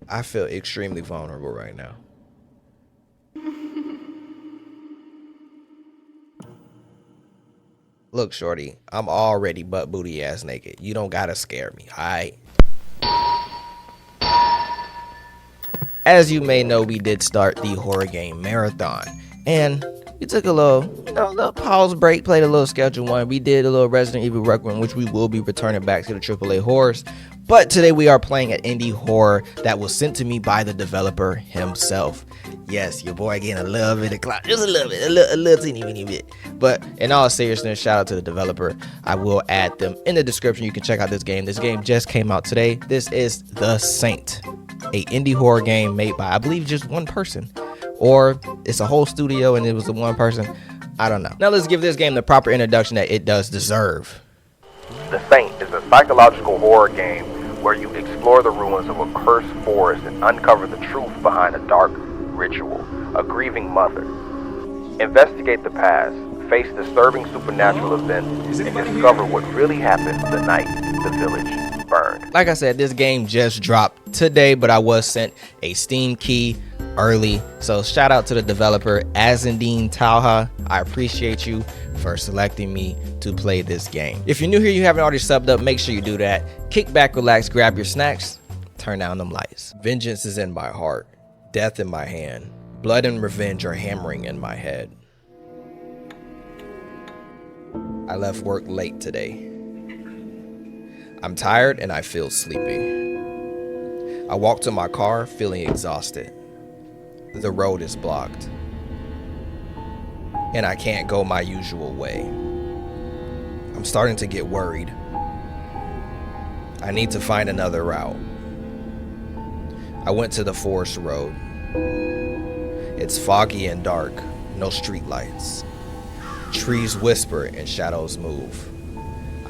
I feel extremely vulnerable right now. Look, shorty, I'm already butt booty ass naked. You don't gotta scare me, alright? As you may know, we did start the horror game marathon, and we took a little pause break, played a little schedule one. We did a little Resident Evil Requiem, which we will be returning back to the AAA horrors. But today we are playing an indie horror that was sent to me by the developer himself. Yes, your boy getting a little bit of clout, just a little bit, a little teeny bit. But in all seriousness, shout out to the developer. I will add them in the description. You can check out this game. This game just came out today. This is The Saint, a indie horror game made by, I believe, just one person. Or it's a whole studio and it was the one person. I don't know. Now let's give this game the proper introduction that it does deserve. The Saint is a psychological horror game where you explore the ruins of a cursed forest and uncover the truth behind a dark ritual, a grieving mother. Investigate the past, face disturbing supernatural events, and discover what really happened the night the village burned. Like I said, this game just dropped today, but I was sent a Steam key early, so shout out to the developer Azandine Talha. I appreciate you for selecting me to play this game. If you're new here, you haven't already subbed up, make sure you do that. Kick back, relax, grab your snacks, turn down them lights. Vengeance is in my heart, death in my hand, blood and revenge are hammering in my head. I left work late today. I'm tired and I feel sleepy. I walk to my car feeling exhausted. The road is blocked, and I can't go my usual way. I'm starting to get worried. I need to find another route. I went to the forest road. It's foggy and dark, no street lights. Trees whisper and shadows move.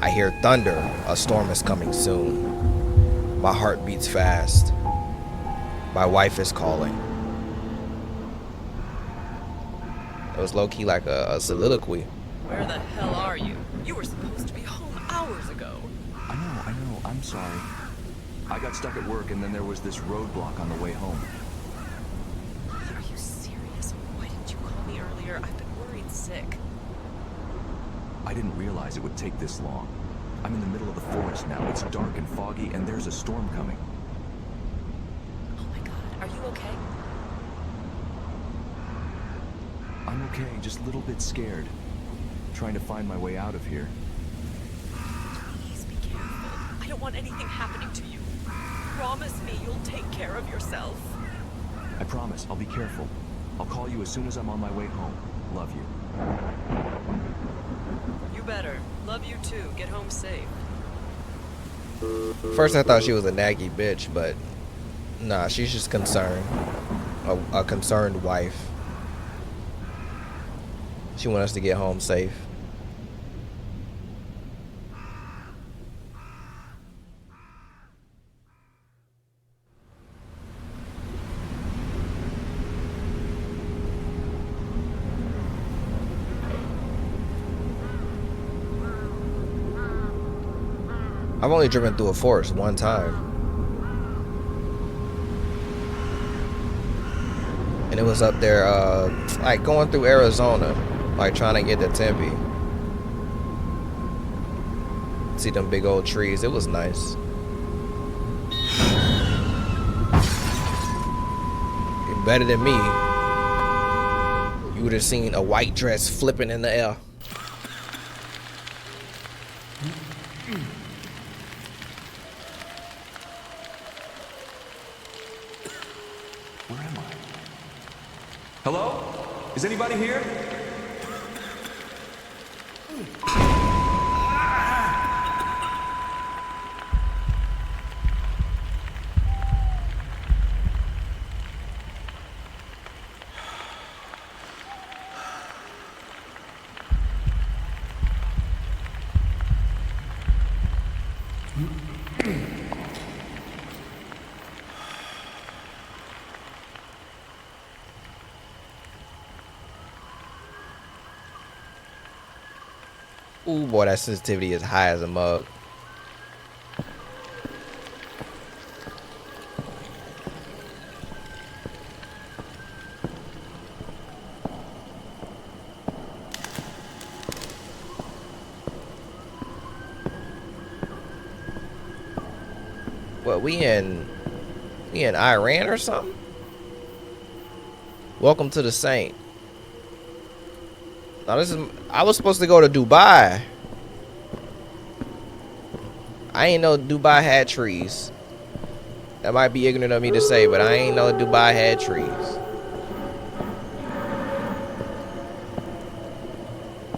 I hear thunder, a storm is coming soon. My heart beats fast. My wife is calling. It was low-key like a soliloquy. Where the hell are you? You were supposed to be home hours ago. I know, I'm sorry. I got stuck at work and then there was this roadblock on the way home. Are you serious? Why didn't you call me earlier? I've been worried sick. I didn't realize it would take this long. I'm in the middle of the forest now. It's dark and foggy and there's a storm coming. Oh my god, are you okay? I'm okay, just a little bit scared. Trying to find my way out of here. Please be careful. I don't want anything happening to you. Promise me you'll take care of yourself. I promise, I'll be careful. I'll call you as soon as I'm on my way home. Love you. You better. Love you too. Get home safe. First I thought she was a naggy bitch, but nah, she's just concerned. A concerned wife. She wants us to get home safe. I've only driven through a forest one time. And it was up there, like going through Arizona. Like trying to get to Tempe. See them big old trees. It was nice. You're better than me. You would have seen a white dress flipping in the air. Where am I? Hello? Is anybody here? Ooh, boy, that sensitivity is high as a mug. What, we in Iran or something? Welcome to the Saint. Now this is, I was supposed to go to Dubai. I ain't know Dubai had trees. That might be ignorant of me to say, but I ain't know Dubai had trees.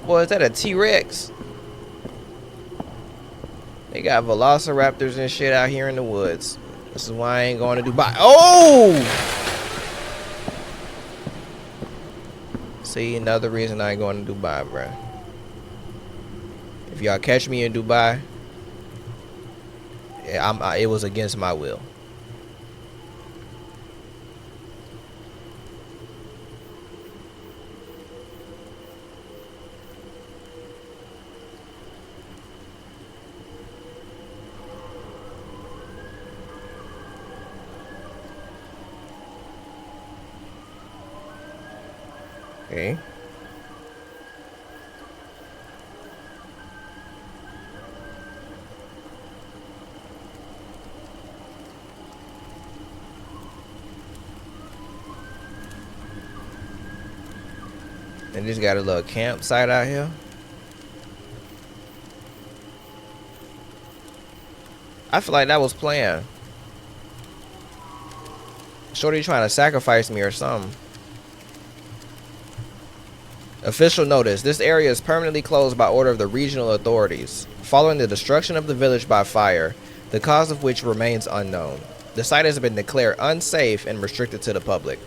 Boy, is that a T-Rex? They got velociraptors and shit out here in the woods. This is why I ain't going to Dubai. Oh! See, another reason I ain't going to Dubai, bruh. If y'all catch me in Dubai, it was against my will. Okay. And just got a little campsite out here. I feel like that was planned. Shorty trying to sacrifice me or something. Official notice. This area is permanently closed by order of the regional authorities, following the destruction of the village by fire, the cause of which remains unknown. The site has been declared unsafe and restricted to the public.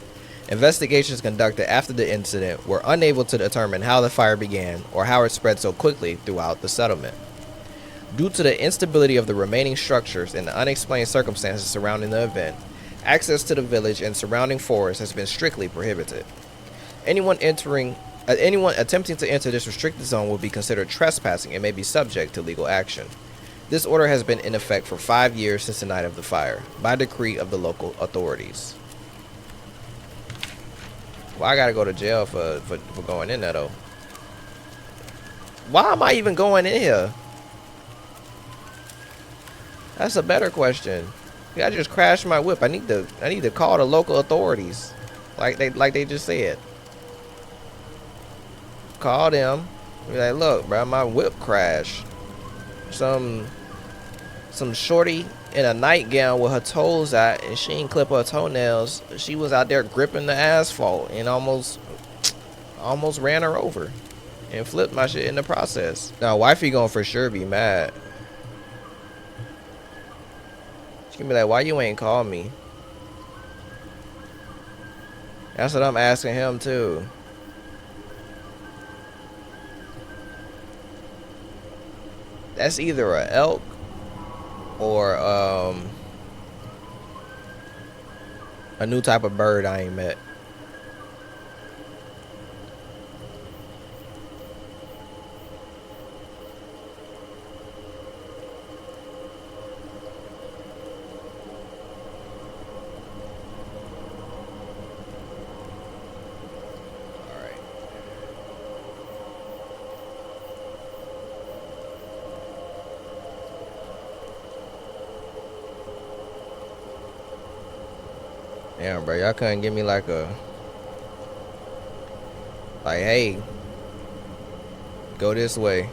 Investigations conducted after the incident were unable to determine how the fire began or how it spread so quickly throughout the settlement. Due to the instability of the remaining structures and the unexplained circumstances surrounding the event, access to the village and surrounding forest has been strictly prohibited. Anyone attempting to enter this restricted zone will be considered trespassing and may be subject to legal action. This order has been in effect for 5 years since the night of the fire, by decree of the local authorities. Well, I gotta go to jail for going in there though. Why am I even going in here? That's a better question. I just crashed my whip. I need to call the local authorities, like they just said. Call them. Be like, look, bro, my whip crashed. Some shorty in a nightgown with her toes out, and she didn't clip her toenails. She was out there gripping the asphalt and almost ran her over and flipped my shit in the process. Now, wifey gonna for sure be mad. She can be like, why you ain't call me? That's what I'm asking him too. That's either an elk or a new type of bird I ain't met. Damn, bro, y'all couldn't give me like hey, go this way.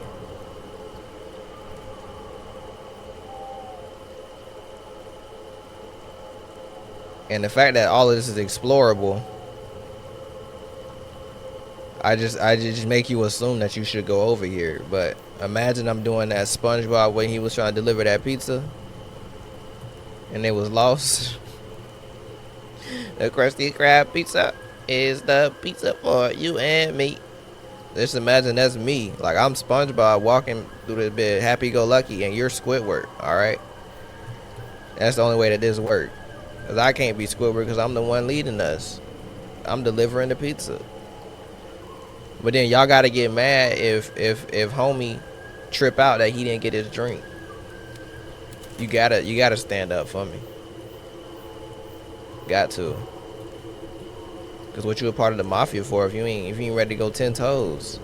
And the fact that all of this is explorable, I just make you assume that you should go over here. But imagine I'm doing that SpongeBob when he was trying to deliver that pizza and it was lost. The Krusty Krab pizza is the pizza for you and me. Just imagine that's me. Like, I'm SpongeBob walking through this bit happy-go-lucky, and you're Squidward, alright? That's the only way that this works. Because I can't be Squidward because I'm the one leading us. I'm delivering the pizza. But then y'all got to get mad if homie trip out that he didn't get his drink. You gotta stand up for me. Got to. Cause what you a part of the mafia for if you ain't ready to go 10 toes.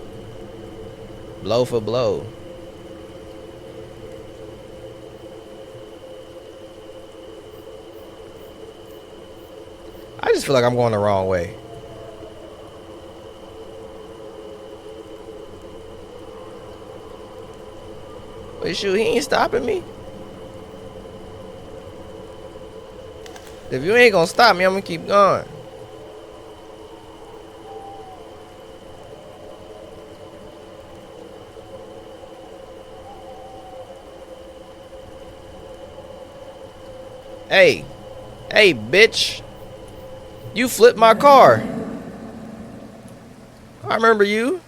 Blow for blow. I just feel like I'm going the wrong way. But shoot, he ain't stopping me. If you ain't gonna stop me, I'm gonna keep going. Hey, hey, bitch. You flipped my car. I remember you.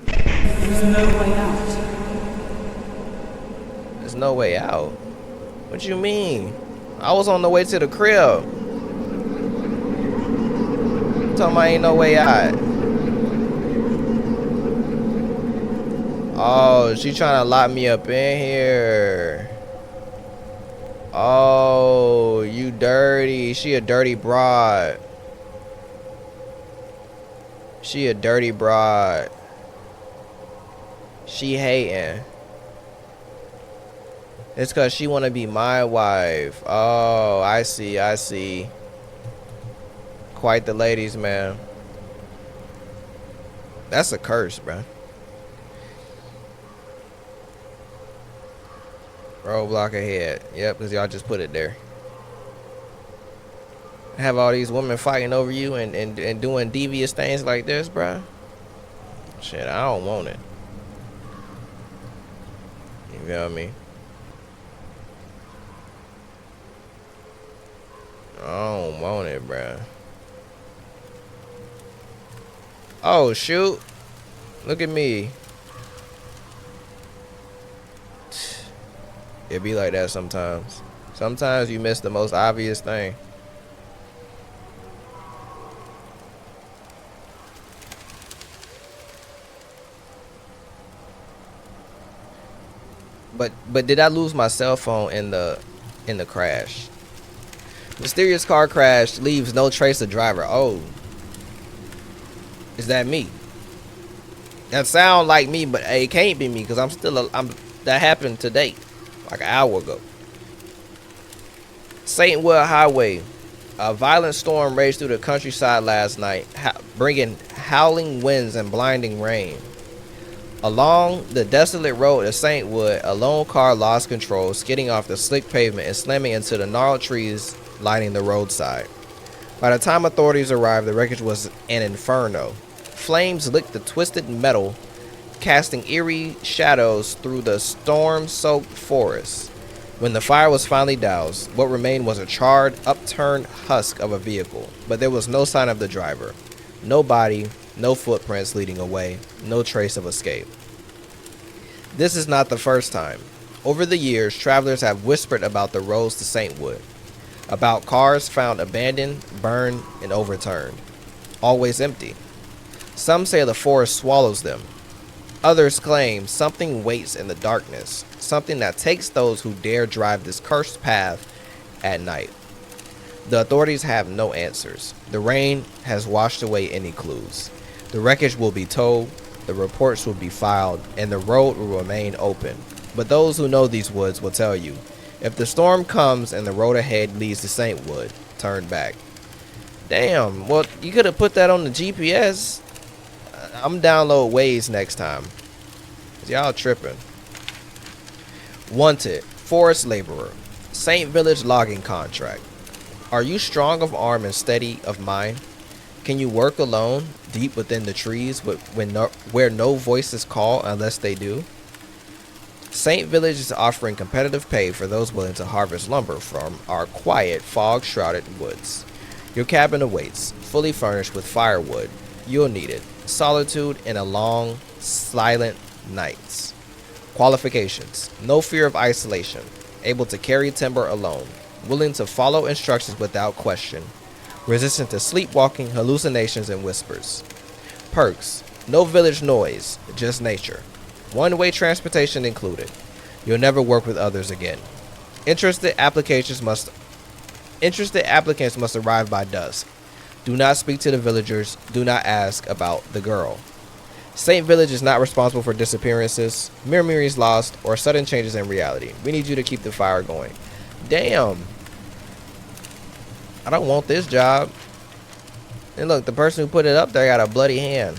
There's no way out. There's no way out. What you mean? I was on the way to the crib. Tell me ain't no way out. Oh, she trying to lock me up in here. Oh, you dirty. She a dirty broad. She a dirty broad. She hating. It's cause she wanna be my wife. Oh, I see, I see. Quite the ladies, man. That's a curse, bro. Roadblock ahead. Yep, because y'all just put it there. Have all these women fighting over you and doing devious things like this, bruh. Shit, I don't want it. You feel me? I don't want it, bruh. Oh, shoot. Look at me. It be like that sometimes. Sometimes you miss the most obvious thing. But did I lose my cell phone in the crash? Mysterious car crash leaves no trace of driver. Oh. Is that me? That sound like me, but it can't be me because that happened today. Like an hour ago. St. Wood Highway. A violent storm raged through the countryside last night, bringing howling winds and blinding rain. Along the desolate road to St. Wood, a lone car lost control, skidding off the slick pavement and slamming into the gnarled trees lining the roadside. By the time authorities arrived, the wreckage was an inferno. Flames licked the twisted metal, casting eerie shadows through the storm-soaked forest. When the fire was finally doused, what remained was a charred, upturned husk of a vehicle, but there was no sign of the driver. No body, no footprints leading away, no trace of escape. This is not the first time. Over the years, travelers have whispered about the roads to St. Wood, about cars found abandoned, burned, and overturned, always empty. Some say the forest swallows them. Others claim something waits in the darkness, something that takes those who dare drive this cursed path at night. The authorities have no answers. The rain has washed away any clues. The wreckage will be towed, the reports will be filed, and the road will remain open. But those who know these woods will tell you, if the storm comes and the road ahead leads to St. Wood, turn back. Damn, well, you could have put that on the GPS. I'm download Waze next time. Y'all tripping. Wanted, forest laborer, St. Village logging contract. Are you strong of arm and steady of mind? Can you work alone, deep within the trees, where no voices call unless they do? St. Village is offering competitive pay for those willing to harvest lumber from our quiet, fog-shrouded woods. Your cabin awaits, fully furnished with firewood. You'll need it. Solitude and a long, silent nights. Qualifications: no fear of isolation, able to carry timber alone, willing to follow instructions without question, resistant to sleepwalking, hallucinations, and whispers. Perks: no village noise, just nature. One-way transportation included. You'll never work with others again. Interested applicants must arrive by dusk. Do not speak to the villagers. Do not ask about the girl. St. Village is not responsible for disappearances, memories lost, or sudden changes in reality. We need you to keep the fire going. Damn. I don't want this job. And look, the person who put it up there got a bloody hand.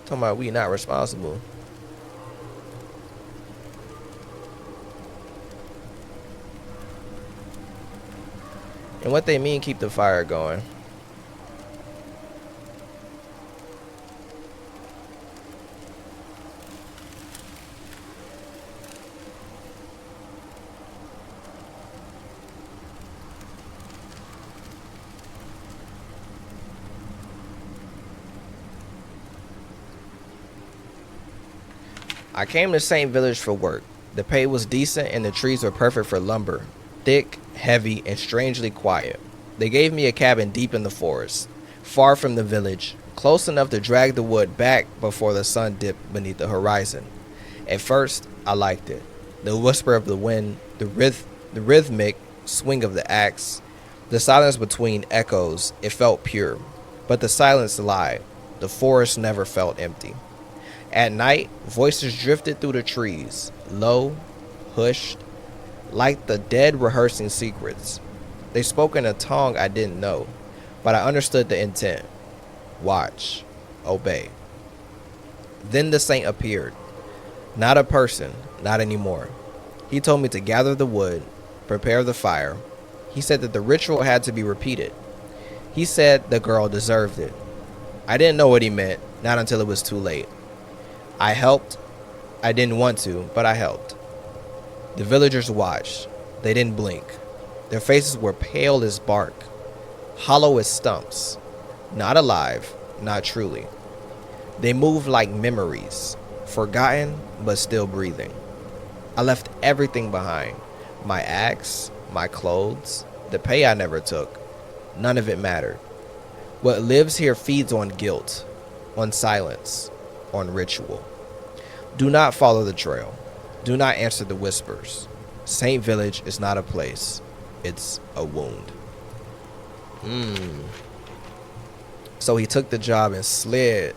Talking about we not responsible. And what they mean, keep the fire going. I came to St. Village for work. The pay was decent and the trees were perfect for lumber. Thick, heavy, and strangely quiet. They gave me a cabin deep in the forest, far from the village, close enough to drag the wood back before the sun dipped beneath the horizon. At first, I liked it. The whisper of the wind, the rhythmic swing of the axe, the silence between echoes, it felt pure. But the silence lied. The forest never felt empty. At night, voices drifted through the trees, low, hushed, like the dead rehearsing secrets. They spoke in a tongue I didn't know, but I understood the intent. Watch, obey. Then the saint appeared. Not a person, not anymore. He told me to gather the wood, prepare the fire. He said that the ritual had to be repeated. He said the girl deserved it. I didn't know what he meant, not until it was too late. I helped. I didn't want to, but I helped. The villagers watched. They didn't blink. Their faces were pale as bark, hollow as stumps. Not alive, not truly. They moved like memories, forgotten but still breathing. I left everything behind. My axe, my clothes, the pay I never took. None of it mattered. What lives here feeds on guilt, on silence, on ritual. Do not follow the trail. Do not answer the whispers. St. Village is not a place. It's a wound. So he took the job and slid.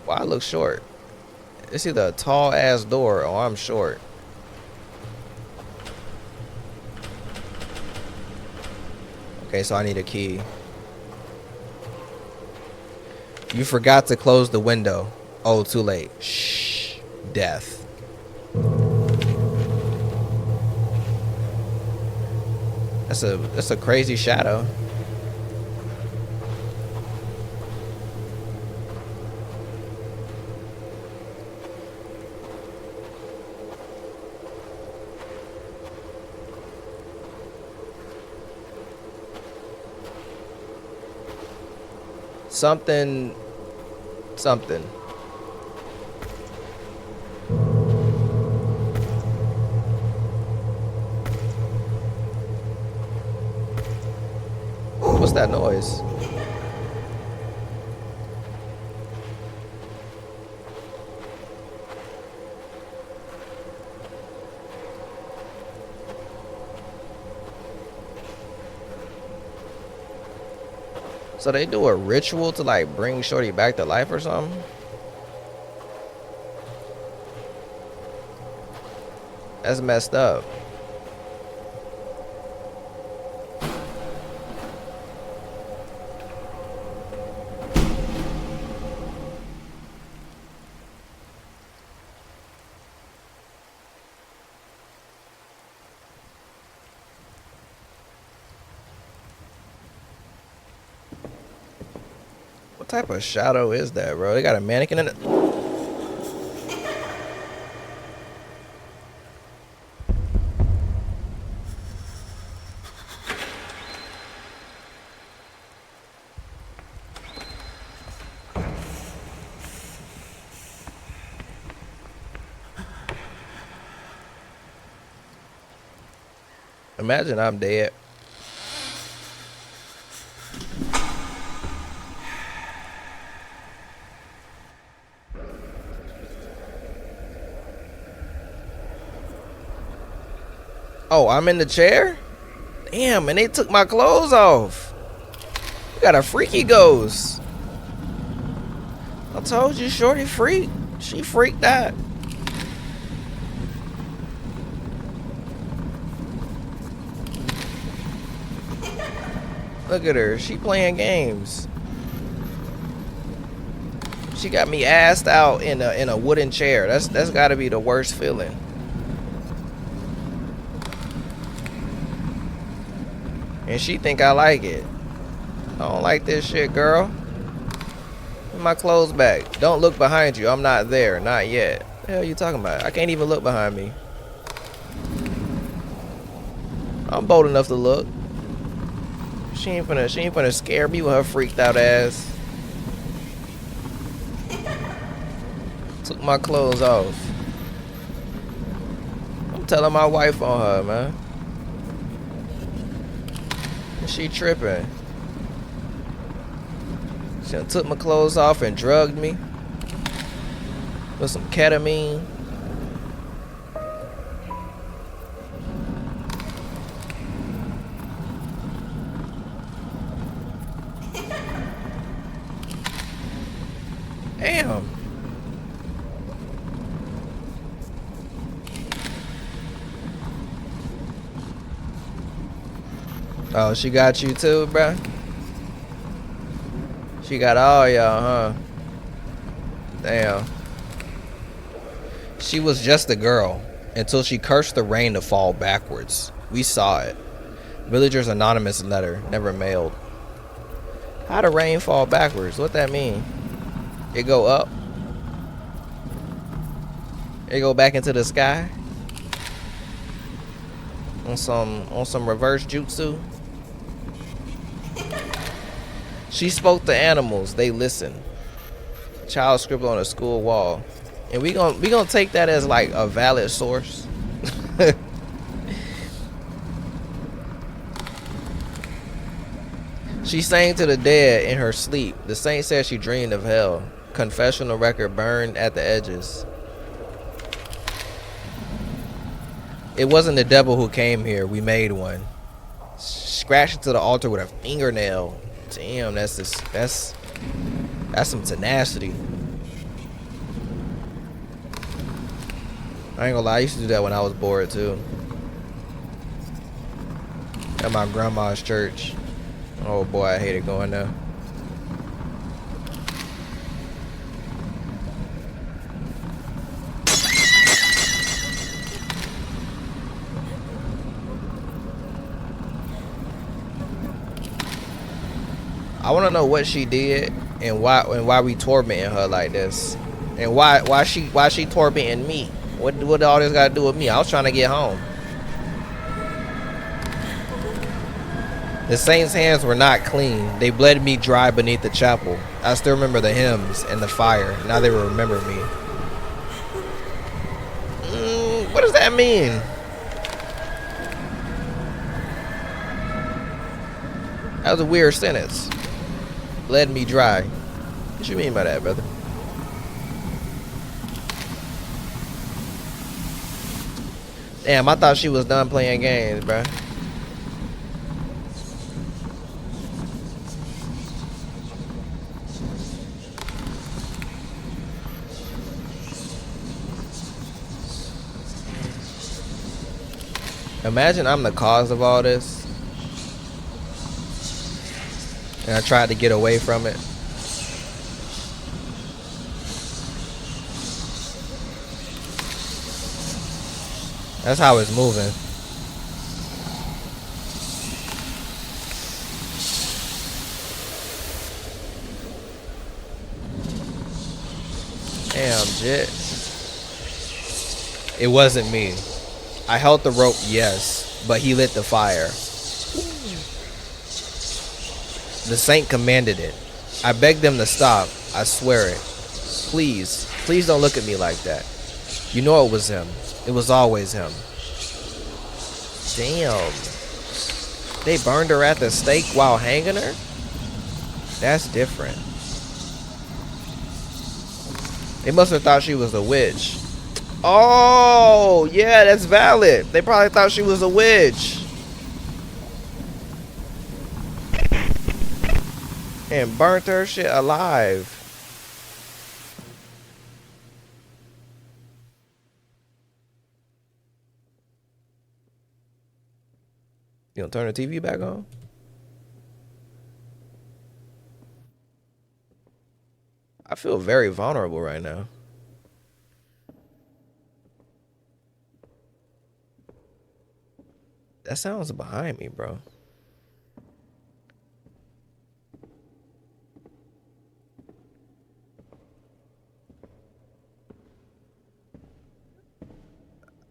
Wow, I look short. It's either a tall ass door or I'm short. Okay, so I need a key. You forgot to close the window. Oh, too late. Shh. Death. That's a crazy shadow. Something. What's that noise? So they do a ritual to like bring Shorty back to life or something? That's messed up. What type of shadow is that, bro? They got a mannequin in it. Imagine I'm dead. Oh, I'm in the chair? Damn, and they took my clothes off. We got a freaky ghost. I told you, shorty freak. She freaked out. Look at her. She playing games. She got me assed out in a wooden chair. That's got to be the worst feeling. And she think I like it. I don't like this shit, girl. Put my clothes back. Don't look behind you. I'm not there. Not yet. What the hell are you talking about? I can't even look behind me. I'm bold enough to look. She ain't finna scare me with her freaked out ass. Took my clothes off. I'm telling my wife on her, man. She tripping. She done took my clothes off and drugged me with some ketamine. Damn. Oh, she got you too, bruh? She got all y'all, huh? Damn. She was just a girl until she cursed the rain to fall backwards. We saw it. Villagers Anonymous letter, never mailed. How the rain fall backwards? What that mean? It go up? It go back into the sky? On some reverse jutsu? She spoke to animals. They listened. Child scribbled on a school wall. And we gonna take that as like a valid source. She sang to the dead in her sleep. The saint said she dreamed of hell. Confessional record burned at the edges. It wasn't the devil who came here. We made one. Scratched into the altar with a fingernail. Damn, that's some tenacity. I ain't gonna lie, I used to do that when I was bored too. At my grandma's church. Oh boy, I hated going there. I want to know what she did and why we tormenting her like this, and why she tormenting me. What all this got to do with me? I was trying to get home. The saints' hands were not clean. They bled me dry beneath the chapel. I still remember the hymns and the fire. Now they will remember me. What does that mean? That was a weird sentence. Bled me dry. What you mean by that, brother? Damn, I thought she was done playing games, bruh. Imagine I'm the cause of all this. And I tried to get away from it. That's how it's moving. Damn, Jit. It wasn't me. I held the rope, yes, but he lit the fire. The saint commanded it. I begged them to stop. I swear it. Please, please don't look at me like that. You know it was him. It was always him. Damn. They burned her at the stake while hanging her? That's different. They must have thought she was a witch. Oh, yeah, that's valid. They probably thought she was a witch. And burnt her shit alive. You gonna turn the TV back on? I feel very vulnerable right now. That sounds behind me, bro.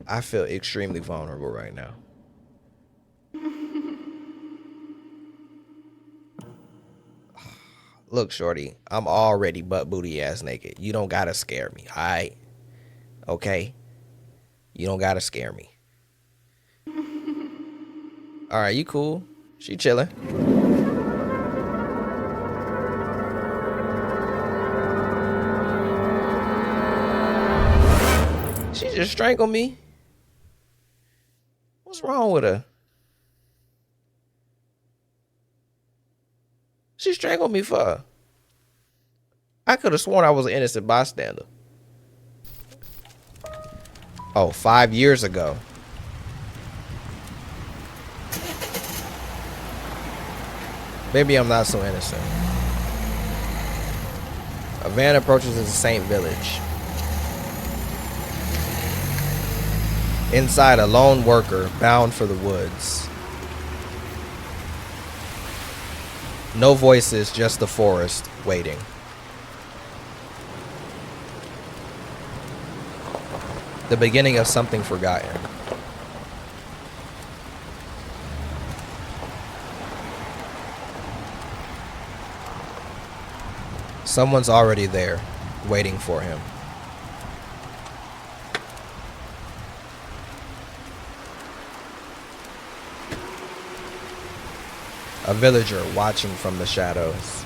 I feel extremely vulnerable right now. Look, shorty, I'm already butt booty ass naked. You don't gotta scare me, alright? Okay? You don't gotta scare me. Alright, you cool? She chilling. She just strangled me. What's wrong with her? She strangled me for. I could have sworn I was an innocent bystander. Oh, 5 years ago. Maybe I'm not so innocent. A van approaches the Saint Village. Inside, a lone worker bound for the woods. No voices, just the forest waiting. The beginning of something forgotten. Someone's already there, waiting for him. A villager watching from the shadows.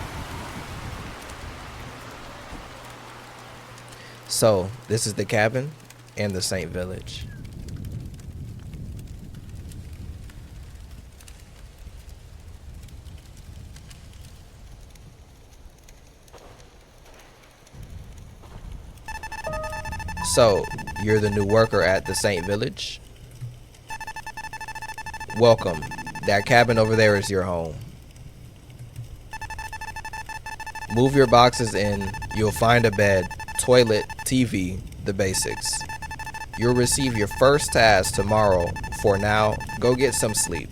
So, this is the cabin and the Saint Village. So, you're the new worker at the Saint Village? Welcome. That cabin over there is your home. Move your boxes in. You'll find a bed, toilet, TV, the basics. You'll receive your first task tomorrow. For now, go get some sleep.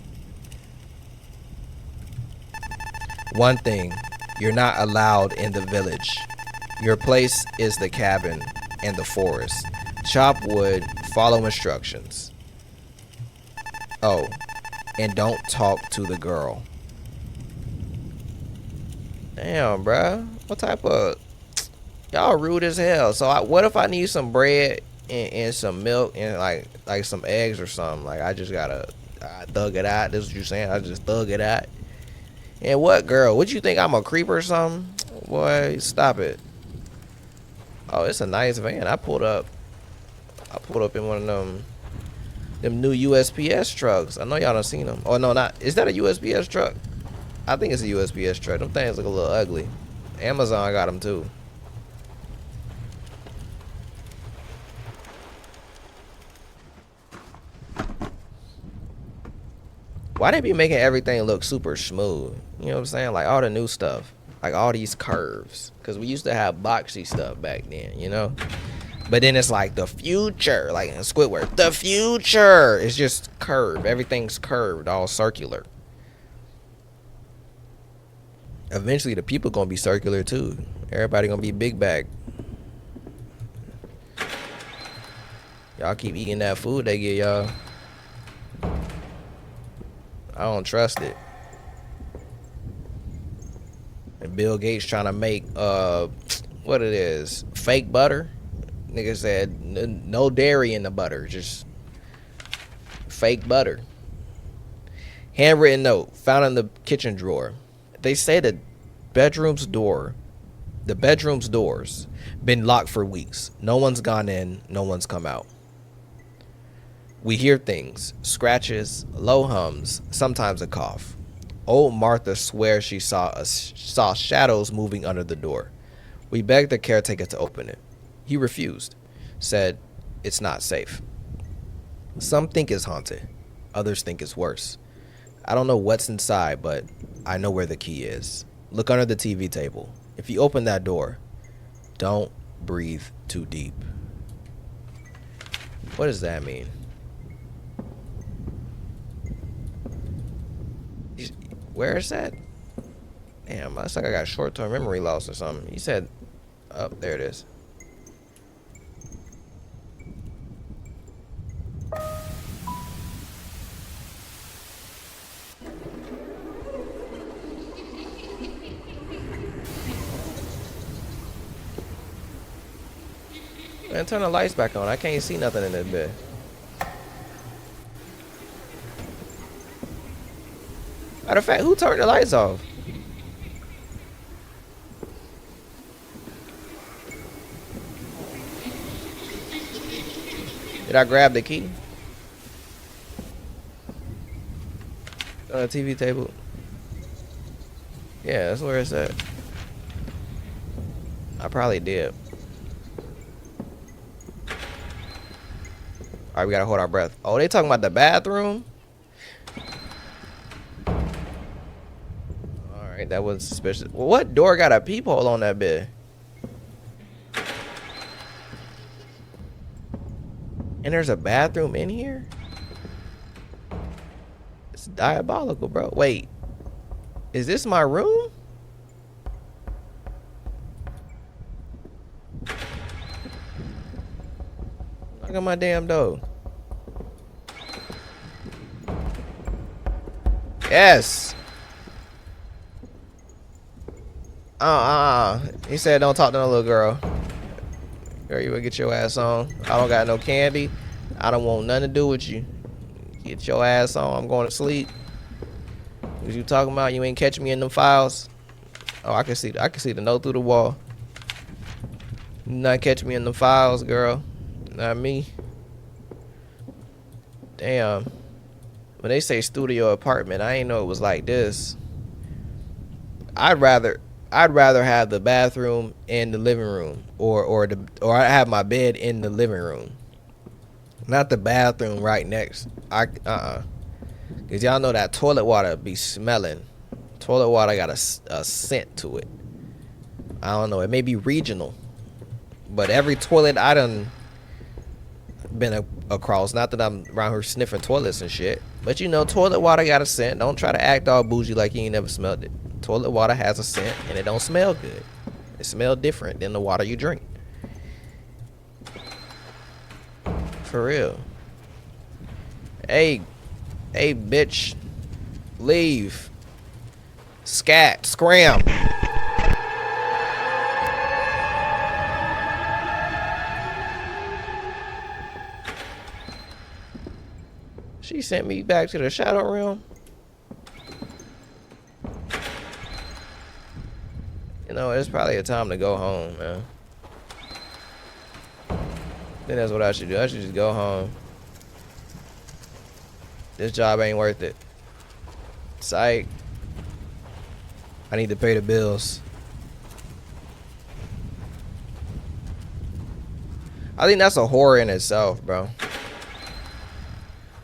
One thing, you're not allowed in the village. Your place is the cabin and the forest. Chop wood, follow instructions. Oh, and don't talk to the girl. Damn, bruh. What type of... Y'all rude as hell. So what if I need some bread and some milk and like some eggs or something? Like I just gotta thug it out. This is what you saying? I just thug it out. And what girl? What you think I'm a creeper or something? Boy, stop it. Oh, it's a nice van. I pulled up in one of them new USPS trucks. I know y'all done seen them. Oh no, not is that a USPS truck? I think it's a USPS truck. Them things look a little ugly. Amazon got them too. Why they be making everything look super smooth? You know what I'm saying? Like all the new stuff. Like all these curves. Because we used to have boxy stuff back then, you know? But then it's like the future. Like in Squidward. The future. It's just curved. Everything's curved. All circular. Eventually the people gonna be circular too. Everybody gonna be big bag. Y'all keep eating that food they get y'all. I don't trust it. And Bill Gates trying to make what it is, fake butter. Nigga said no dairy in the butter, just fake butter. Handwritten note found in the kitchen drawer. They say the bedroom's doors been locked for weeks. No one's gone in, no one's come out. We hear things, scratches, low hums, sometimes a cough. Old Martha swears she saw shadows moving under the door. We begged the caretaker to open it. He refused, said it's not safe. Some think it's haunted, others think it's worse. I don't know what's inside, but I know where the key is. Look under the TV table. If you open that door, don't breathe too deep. What does that mean? Where is that? Damn, looks like I got short-term memory loss or something. He said, oh, there it is. Man, turn the lights back on. I can't see nothing in this bed. Matter of fact, who turned the lights off? Did I grab the key? On the TV table. Yeah, that's where it's at. I probably did. Alright, we gotta hold our breath. Oh, they talking about the bathroom? Alright, that was suspicious. Well, what door got a peephole on that bed? And there's a bathroom in here? It's diabolical, bro. Wait. Is this my room? Look at my damn door. Yes. He said don't talk to no little girl. Girl, you better get your ass on. I don't got no candy. I don't want nothing to do with you. Get your ass on. I'm going to sleep. What you talking about? You ain't catching me in them files. Oh, I can see the note through the wall. You not catching me in the files, girl. Not me. Damn. When they say studio apartment, I ain't know it was like this. I'd rather have the bathroom in the living room, or I have my bed in the living room, not the bathroom right next. Cause y'all know that toilet water be smelling. Toilet water got a scent to it. I don't know. It may be regional, but every toilet I done been across. Not that I'm around here sniffing toilets and shit, but you know, toilet water got a scent. Don't try to act all bougie like you ain't never smelled it. Toilet water has a scent and it don't smell good. It smells different than the water you drink. For real. Hey, bitch, leave. Scat, scram. She sent me back to the Shadow Realm. You know, it's probably a time to go home, man. I think that's what I should do. I should just go home. This job ain't worth it. Psych. I need to pay the bills. I think that's a horror in itself, bro.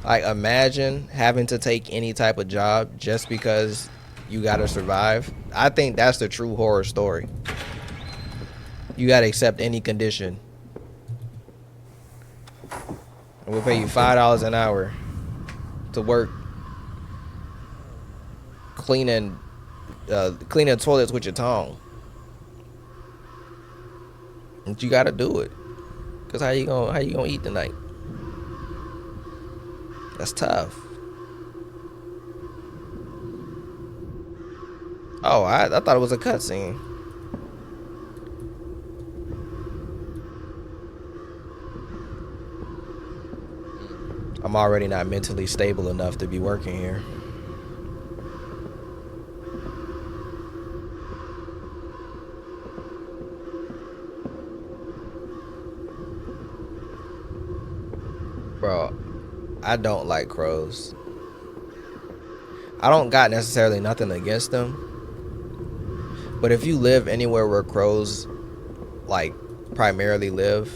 Like, imagine having to take any type of job just because you gotta survive. I think that's the true horror story. You gotta accept any condition. And we'll pay you $5 an hour to work cleaning toilets with your tongue. And you gotta do it. Cause how you gonna eat tonight? That's tough. Oh, I thought it was a cutscene. I'm already not mentally stable enough to be working here. Bro, I don't like crows. I don't got necessarily nothing against them. But if you live anywhere where crows, like, primarily live,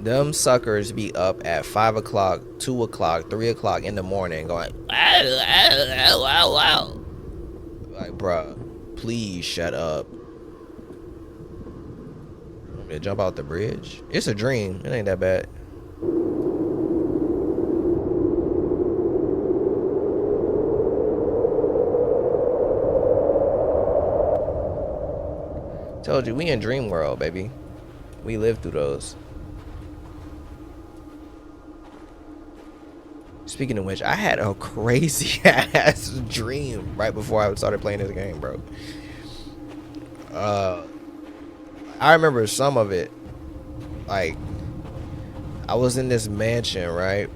Them suckers be up at 5 o'clock, 2 o'clock, 3 o'clock in the morning going, wow. Like, bruh, please shut up. Want me to jump out the bridge? It's a dream. It ain't that bad. Told you, we in dream world, baby. We live through those. Speaking of which, I had a crazy ass dream right before I started playing this game, bro. I remember some of it. Like, I was in this mansion, right?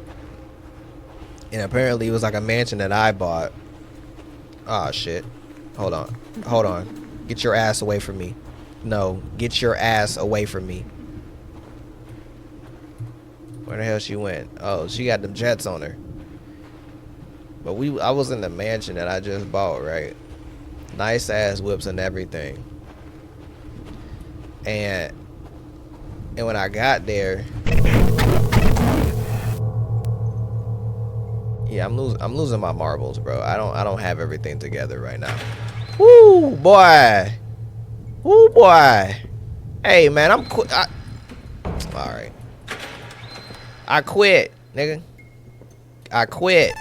And apparently it was like a mansion that I bought. Ah, shit. Hold on. Get your ass away from me. No, get your ass away from me. Where the hell she went? Oh, she got them jets on her. But I was in the mansion that I just bought, right? Nice ass whips and everything. And when I got there, yeah, I'm losing my marbles, bro. I don't have everything together right now. Woo, boy. Woo, boy. Hey, man, I'm quit. All right. I quit, nigga. I quit.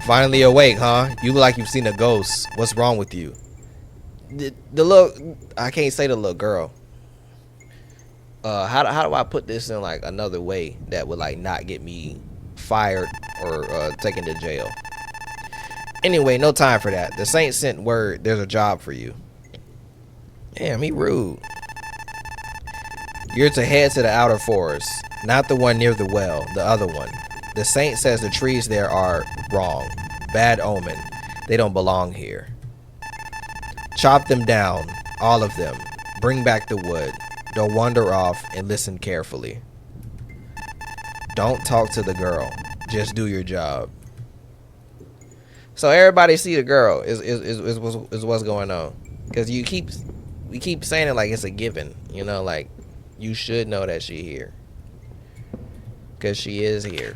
Finally awake, huh? You look like you've seen a ghost. What's wrong with you? The little, I can't say the little girl. How do I put this in like another way that would like not get me fired or taken to jail? Anyway, no time for that. The saint sent word. There's a job for you. Damn, he rude. You're to head to the outer forest, not the one near the well, the other one. The saint says the trees there are wrong, bad omen. They don't belong here. Chop them down, all of them. Bring back the wood. Don't wander off and listen carefully. Don't talk to the girl. Just do your job. So everybody see the girl is what's going on. Because we keep saying it like it's a given, you know, like you should know that she here. Because she is here.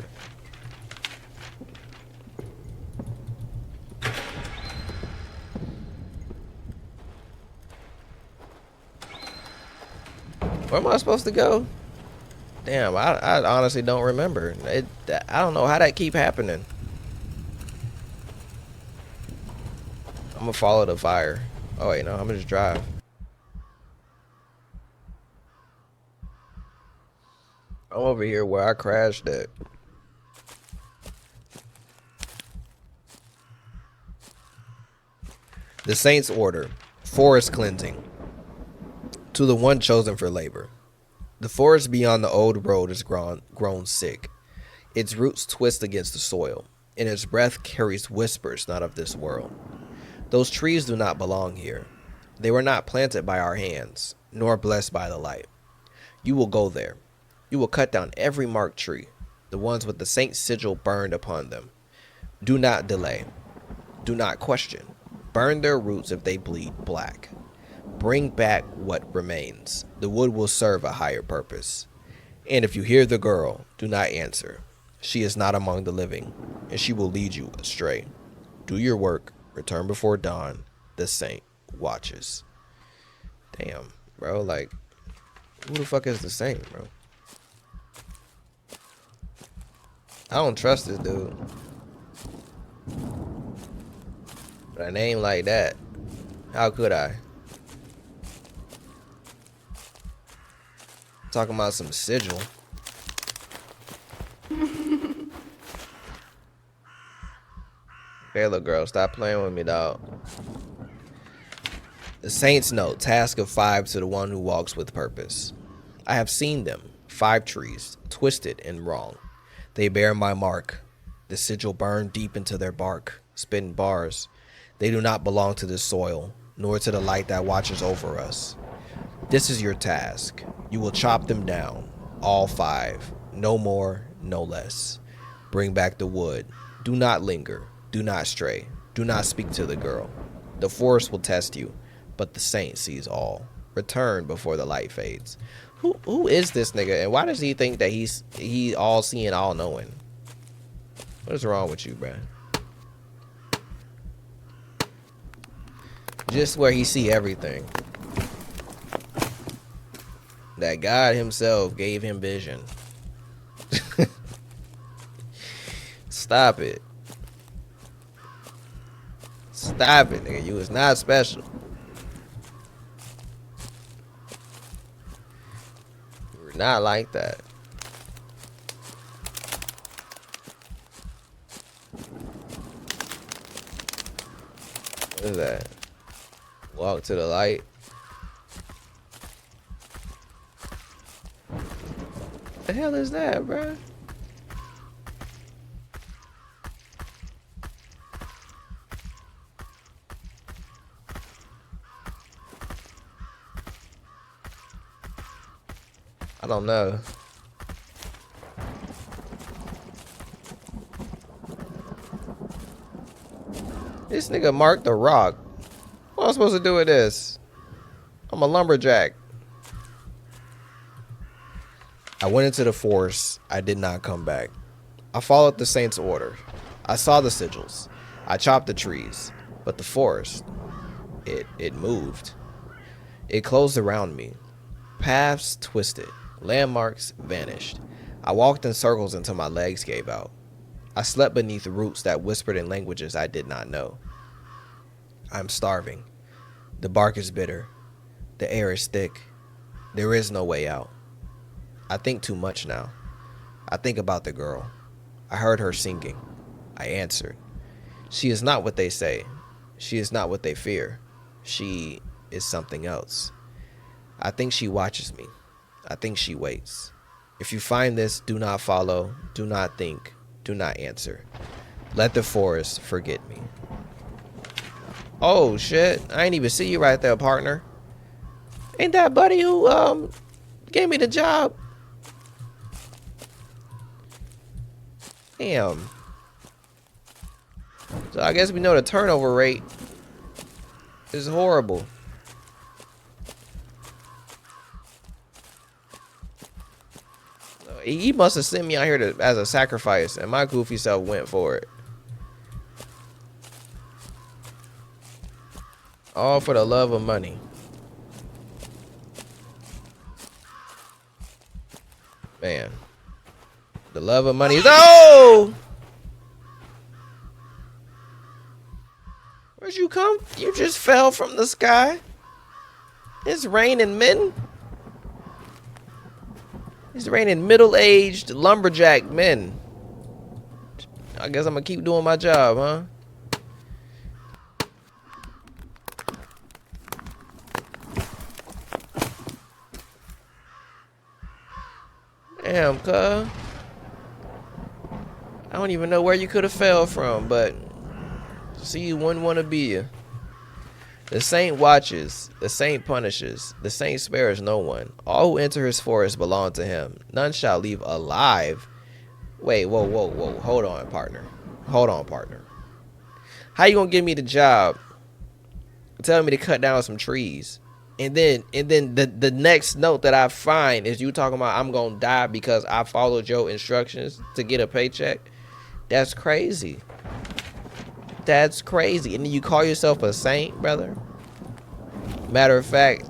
Where am I supposed to go? Damn, I honestly don't remember. I don't know how that keep happening. I'm gonna follow the fire. Oh wait, no, I'm gonna just drive. I'm over here where I crashed at. The saint's order, forest cleansing. To the one chosen for labor. The forest beyond the old road is grown sick. Its roots twist against the soil, and its breath carries whispers not of this world. Those trees do not belong here. They were not planted by our hands, nor blessed by the light. You will go there. You will cut down every marked tree, the ones with the saint's sigil burned upon them. Do not delay. Do not question. Burn their roots if they bleed black. Bring back what remains. The wood will serve a higher purpose. And if you hear the girl, do not answer. She is not among the living, and she will lead you astray. Do your work. Return before dawn. The saint watches. Damn, bro. Like, who the fuck is the saint, bro? I don't trust this dude. But a name like that, how could I? Talking about some sigil. Okay, little girl, stop playing with me, dog. The saints note, task of 5 to the one who walks with purpose. I have seen them, 5 trees, twisted and wrong. They bear my mark. The sigil burned deep into their bark, spitting bars. They do not belong to this soil, nor to the light that watches over us. This is your task. You will chop them down, all 5, no more, no less. Bring back the wood. Do not linger. Do not stray. Do not speak to the girl. The forest will test you, but the saint sees all. Return before the light fades. Who is this nigga, and why does he think that he all seeing, all knowing? What is wrong with you, bruh? Just where he see everything. That God himself gave him vision. Stop it. Stop it, nigga. You is not special. You're not like that. What is that? Walk to the light. What the hell is that, bruh? I don't know. This nigga marked the rock. What am I supposed to do with this? I'm a lumberjack. I went into the forest. I did not come back. I followed the saint's order. I saw the sigils. I chopped the trees. But the forest, it moved. It closed around me. Paths twisted. Landmarks vanished. I walked in circles until my legs gave out. I slept beneath roots that whispered in languages I did not know. I'm starving. The bark is bitter. The air is thick. There is no way out. I think too much now. I think about the girl. I heard her singing. I answered. She is not what they say. She is not what they fear. She is something else. I think she watches me. I think she waits. If you find this, do not follow, do not think, do not answer. Let the forest forget me. Oh shit, I ain't even see you right there, partner. Ain't that buddy who gave me the job? Damn. So I guess we know the turnover rate is horrible. He must have sent me out here as a sacrifice, and my goofy self went for it. All for the love of money. Man. The love of money is... Oh! Where'd you come? You just fell from the sky? It's raining men. It's raining middle-aged lumberjack men. I guess I'm gonna keep doing my job, huh? Damn, cuz. I don't even know where you could have fell from, but see, you wouldn't want to be you. The saint watches, the saint punishes, the saint spares no one. All who enter his forest belong to him. None shall leave alive. Wait, whoa, whoa, whoa. Hold on, partner. Hold on, partner. How you gonna give me the job telling me to cut down some trees? And then the next note that I find is you talking about I'm gonna die because I followed your instructions to get a paycheck? That's crazy. That's crazy. And then you call yourself a saint, brother? Matter of fact,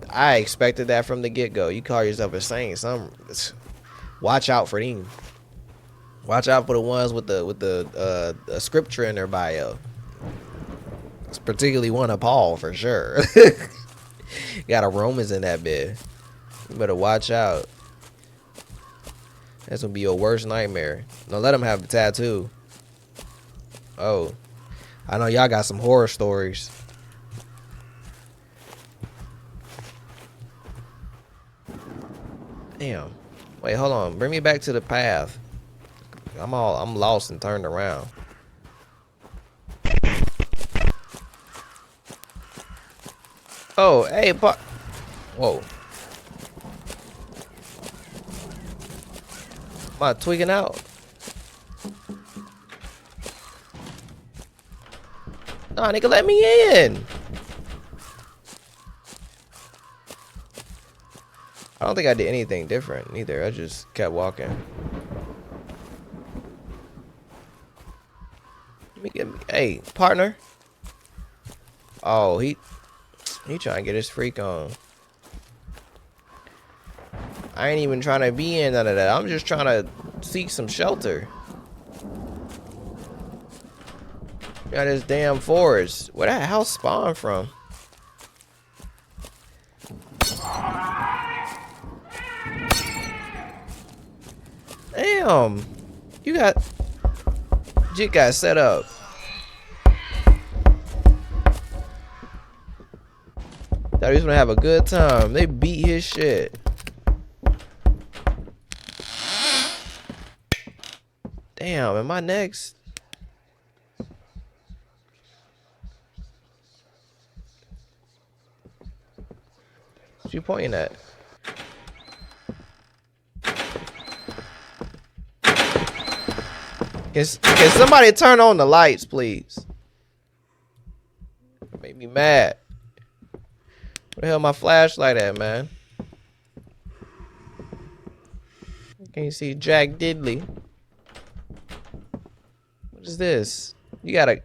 I expected that from the get-go. You call yourself a saint. Watch out for them. Watch out for the ones with the scripture in their bio. It's particularly one of Paul for sure. Got a Romans in that bit. You better watch out. That's gonna be your worst nightmare. Don't let them have the tattoo. Oh, I know y'all got some horror stories. Damn. Wait, hold on. Bring me back to the path. I'm lost and turned around. Oh, hey, whoa. Am I tweaking out? Nah, nigga, let me in. I don't think I did anything different neither. I just kept walking. Hey, partner. Oh, he trying to get his freak on. I ain't even trying to be in none of that. I'm just trying to seek some shelter. Got this damn forest. Where that house spawned from? Damn. Jit got set up. Thought he was gonna have a good time. They beat his shit. Damn, am I next? What you pointing at? Can somebody turn on the lights, please? Make me mad. Where the hell my flashlight at, man? Can't see Jack Diddley. What is this? You gotta.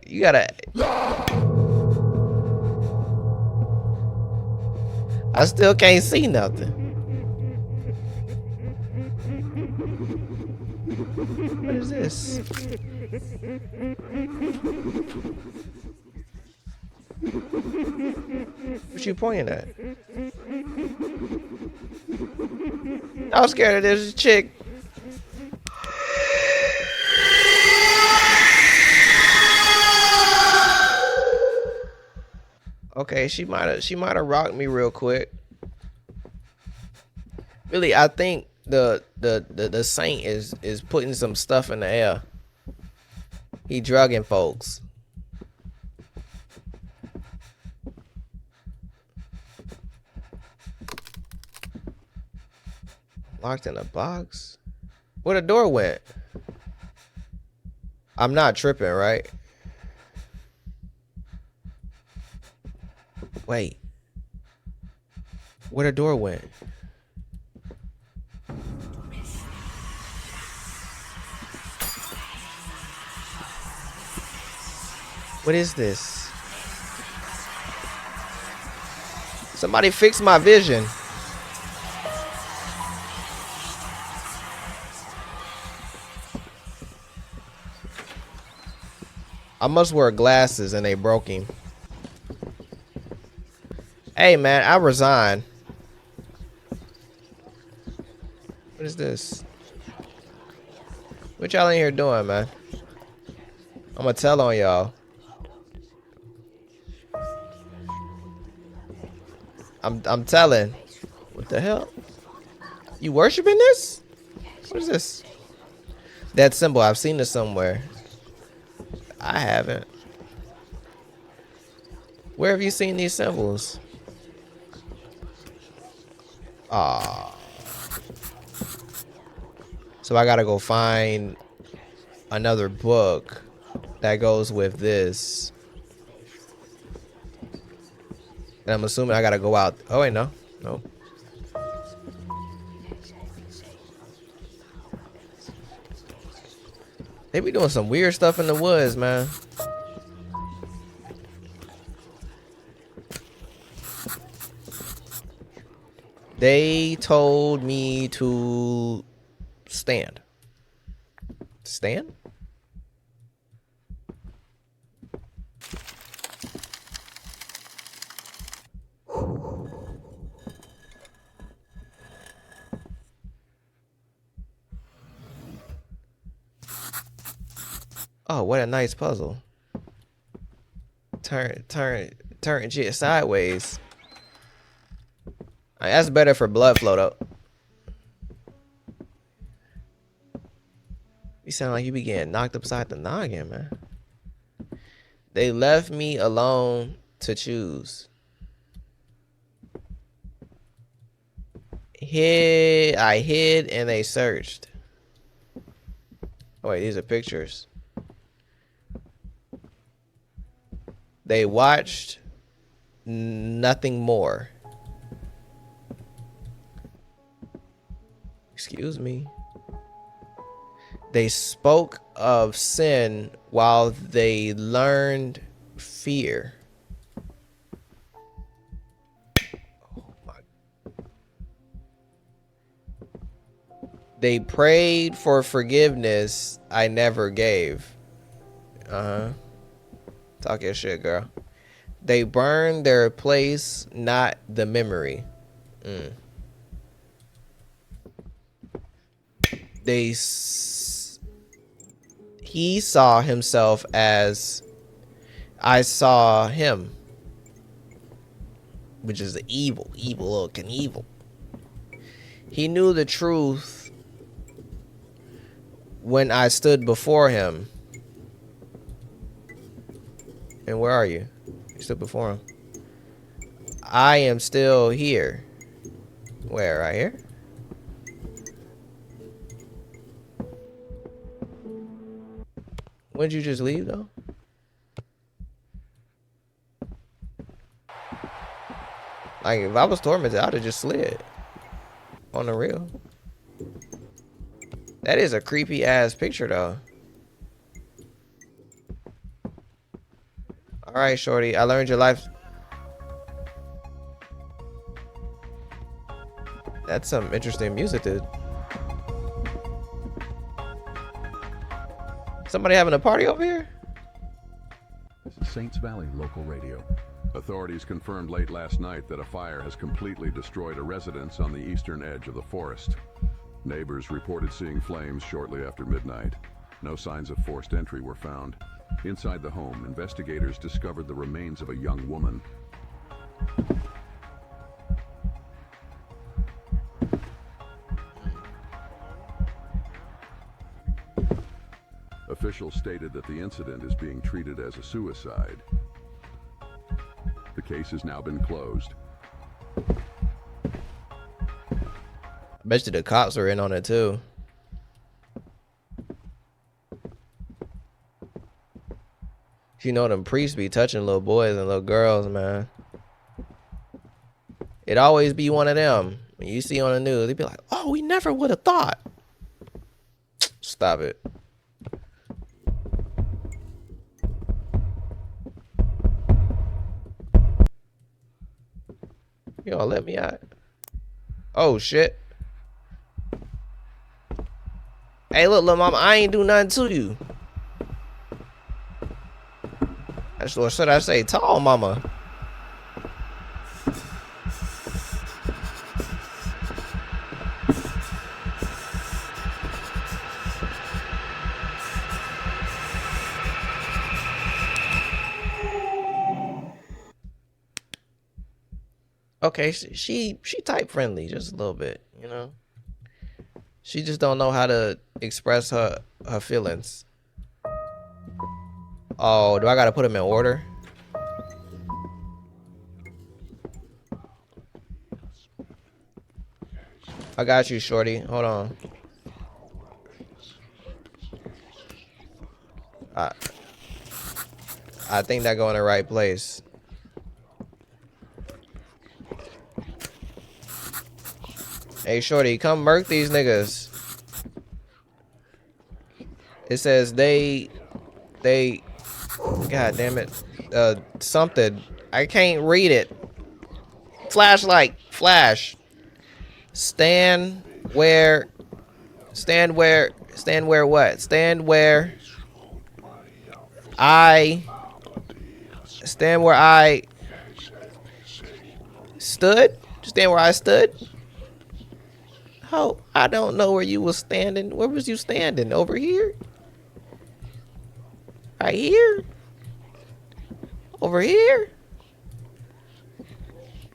I still can't see nothing. What is this? What you pointing at? I was scared of this chick. Okay, she might have rocked me real quick. Really, I think the saint is putting some stuff in the air. He drugging folks. Locked in a box? Where the door went? I'm not tripping, right? Wait. Where the door went? What is this? Somebody fix my vision. I must wear glasses and they broke him. Hey man, I resign. What is this? What y'all in here doing, man? I'm gonna tell on y'all. I'm telling. What the hell? You worshiping this? What is this? That symbol, I've seen this somewhere. I haven't. Where have you seen these symbols? Ah. So I gotta go find another book that goes with this. And I'm assuming I gotta go out. Oh wait, no. No. They be doing some weird stuff in the woods, man. They told me to stand. Stand? Oh, what a nice puzzle. Turn shit sideways. That's better for blood flow though. You sound like you be getting knocked upside the noggin, man. They left me alone to choose. I hid and they searched. Oh wait, these are pictures. They watched nothing more. Excuse me. They spoke of sin while they learned fear. Oh my. They prayed for forgiveness I never gave. Talk your shit, girl. They burned their place, not the memory. He saw himself as I saw him, which is the evil little Knievel. He knew the truth when I stood before him. And where are you? You stood before him. I am still here. Where? Right here? When'd you just leave, though? Like, if I was tormented, I'd have just slid. On the real. That is a creepy ass picture, though. Alright, shorty. I learned your life. That's some interesting music, dude. Somebody having a party over here? This is Saints Valley Local Radio. Authorities confirmed late last night that a fire has completely destroyed a residence on the eastern edge of the forest. Neighbors reported seeing flames shortly after midnight. No signs of forced entry were found. Inside the home, investigators discovered the remains of a young woman. Officials stated that the incident is being treated as a suicide. The case has now been closed. I bet you the cops are in on it too. You know them priests be touching little boys and little girls, man. It always be one of them. When you see on the news, they be like, "Oh, we never would have thought." Stop it. You gonna let me out? Oh shit. Hey, look, little mama, I ain't do nothing to you. That's what should I say? Tall mama. Okay, she type friendly just a little bit, you know. She just don't know how to express her feelings. Oh, do I gotta put them in order? I got you, shorty. Hold on. I think that go in the right place. Hey, shorty, come murk these niggas. It says they, God damn it, something. I can't read it. Flashlight, flash. Stand where what? Stand where I stood? Stand where I stood? Oh, I don't know where you was standing. Where was you standing? Over here? Right here? Over here?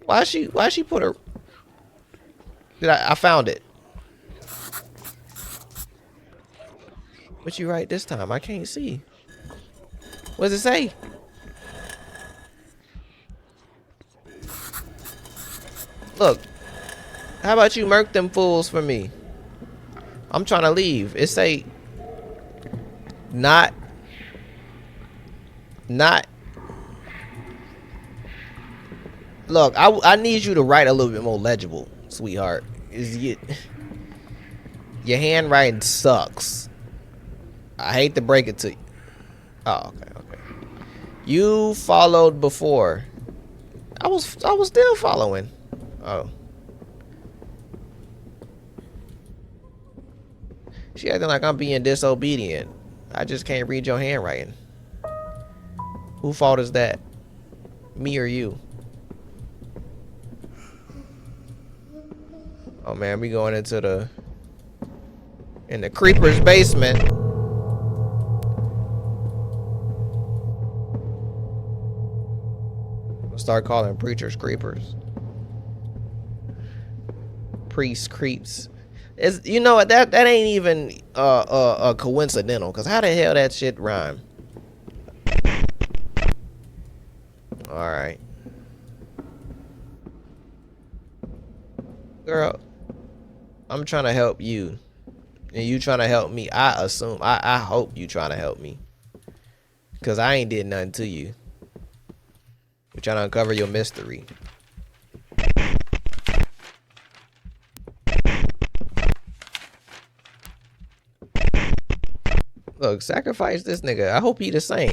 Why she put her? I found it. What you write this time? I can't see. What does it say? Look. How about you murk them fools for me? I'm trying to leave. It say not. Look, I need you to write a little bit more legible, sweetheart. Your handwriting sucks. I hate to break it to you. Oh, okay, okay. You followed before. I was still following. Oh. She acting like I'm being disobedient. I just can't read your handwriting. Who fault is that? Me or you? Oh man, we going into the creeper's basement. We'll start calling preachers creepers. Priests creeps. It's, you know what, that ain't even coincidental, cause how the hell that shit rhyme? All right, girl, I'm trying to help you, and you trying to help me. I assume, I hope you trying to help me, cause I ain't did nothing to you. We're trying to uncover your mystery. Look, sacrifice this nigga. I hope he the same.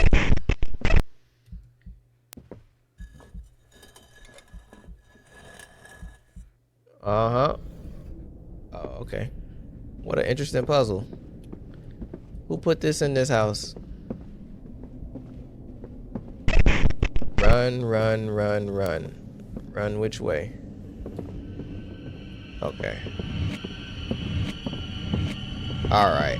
Uh-huh. Oh, okay. What an interesting puzzle. Who put this in this house? Run, run, run, run. Run which way? Okay. Alright.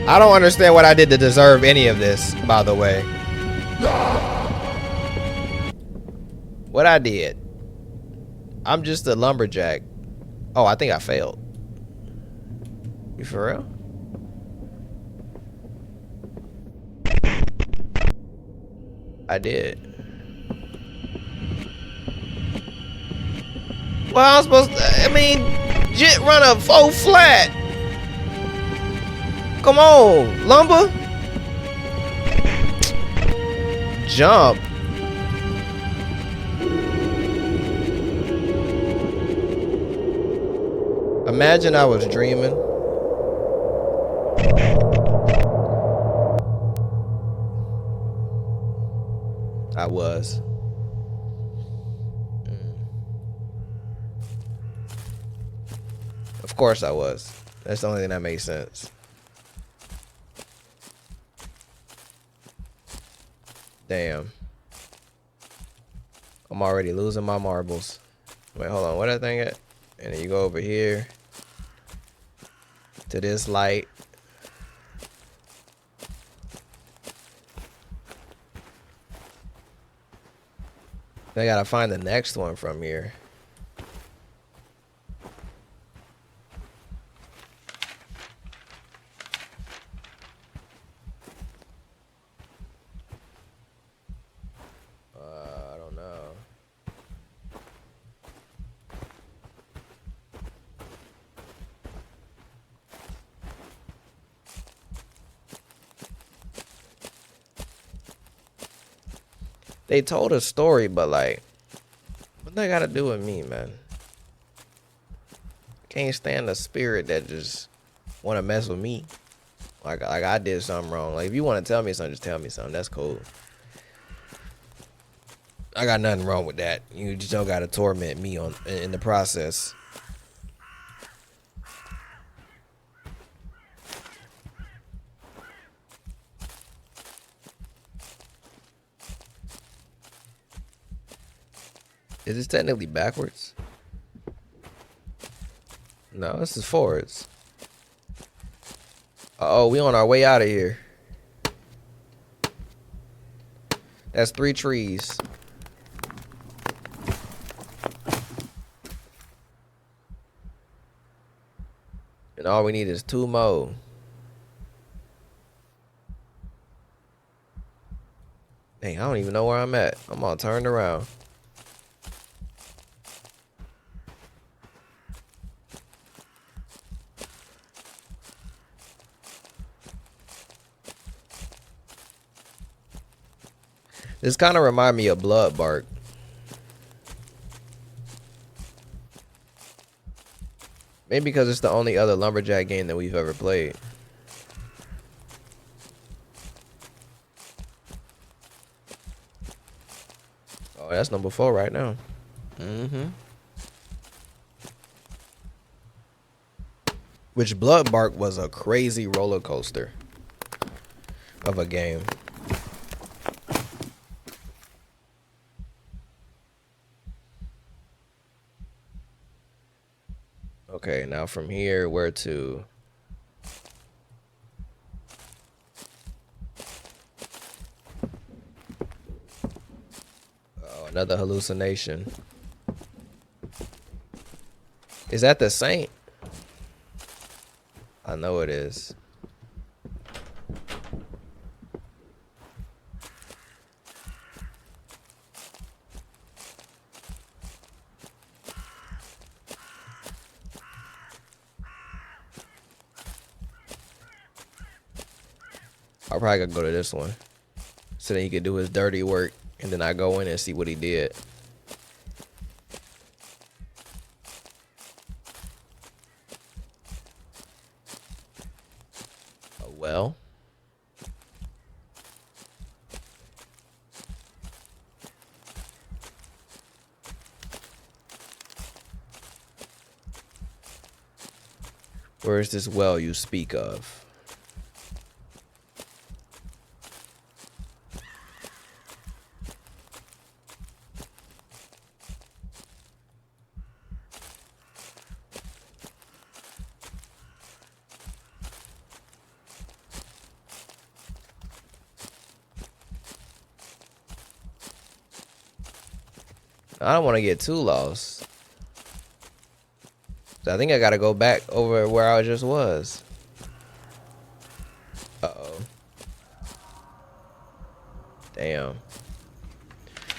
I don't understand what I did to deserve any of this, by the way. What I did? I'm just a lumberjack. Oh, I think I failed. You for real? I did. Well, I'm supposed to, I mean, Jit run a 4 flat. Come on, lumber. Jump. Imagine I was dreaming. I was. Of course I was. That's the only thing that makes sense. Damn. I'm already losing my marbles. Wait, hold on. What that thing at? And then you go over here to this light. I gotta find the next one from here. I don't know. They told a story, but like, what they gotta do with me, man? Can't stand the spirit that just wanna mess with me. Like I did something wrong. Like if you wanna tell me something, just tell me something. That's cool. I got nothing wrong with that. You just don't gotta torment me in the process. Is this technically backwards? No, this is forwards. Uh-oh, we on our way out of here. That's 3 trees. And all we need is 2 more. Dang, I don't even know where I'm at. I'm all turned around. This kind of remind me of Blood Bark. Maybe because it's the only other lumberjack game that we've ever played. Oh, that's number 4 right now. Which Bloodbark was a crazy roller coaster of a game. Okay, now from here, where to? Oh, another hallucination. Is that the Saint? I know it is. I probably could go to this one. So then he could do his dirty work. And then I go in and see what he did. Oh, well. Where is this well you speak of? I don't want to get too lost. So I think I got to go back over where I just was. Uh-oh. Damn.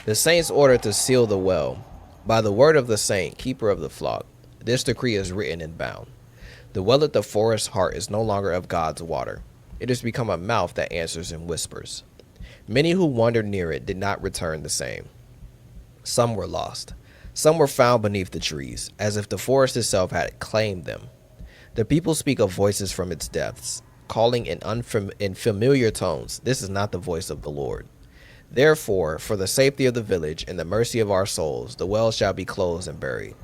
The saints ordered to seal the well. By the word of the saint, keeper of the flock, this decree is written and bound. The well at the forest heart is no longer of God's water. It has become a mouth that answers in whispers. Many who wandered near it did not return the same. Some were lost. Some were found beneath the trees, as if the forest itself had claimed them. The people speak of voices from its depths, calling in familiar tones, "This is not the voice of the Lord." Therefore, for the safety of the village and the mercy of our souls, the well shall be closed and buried.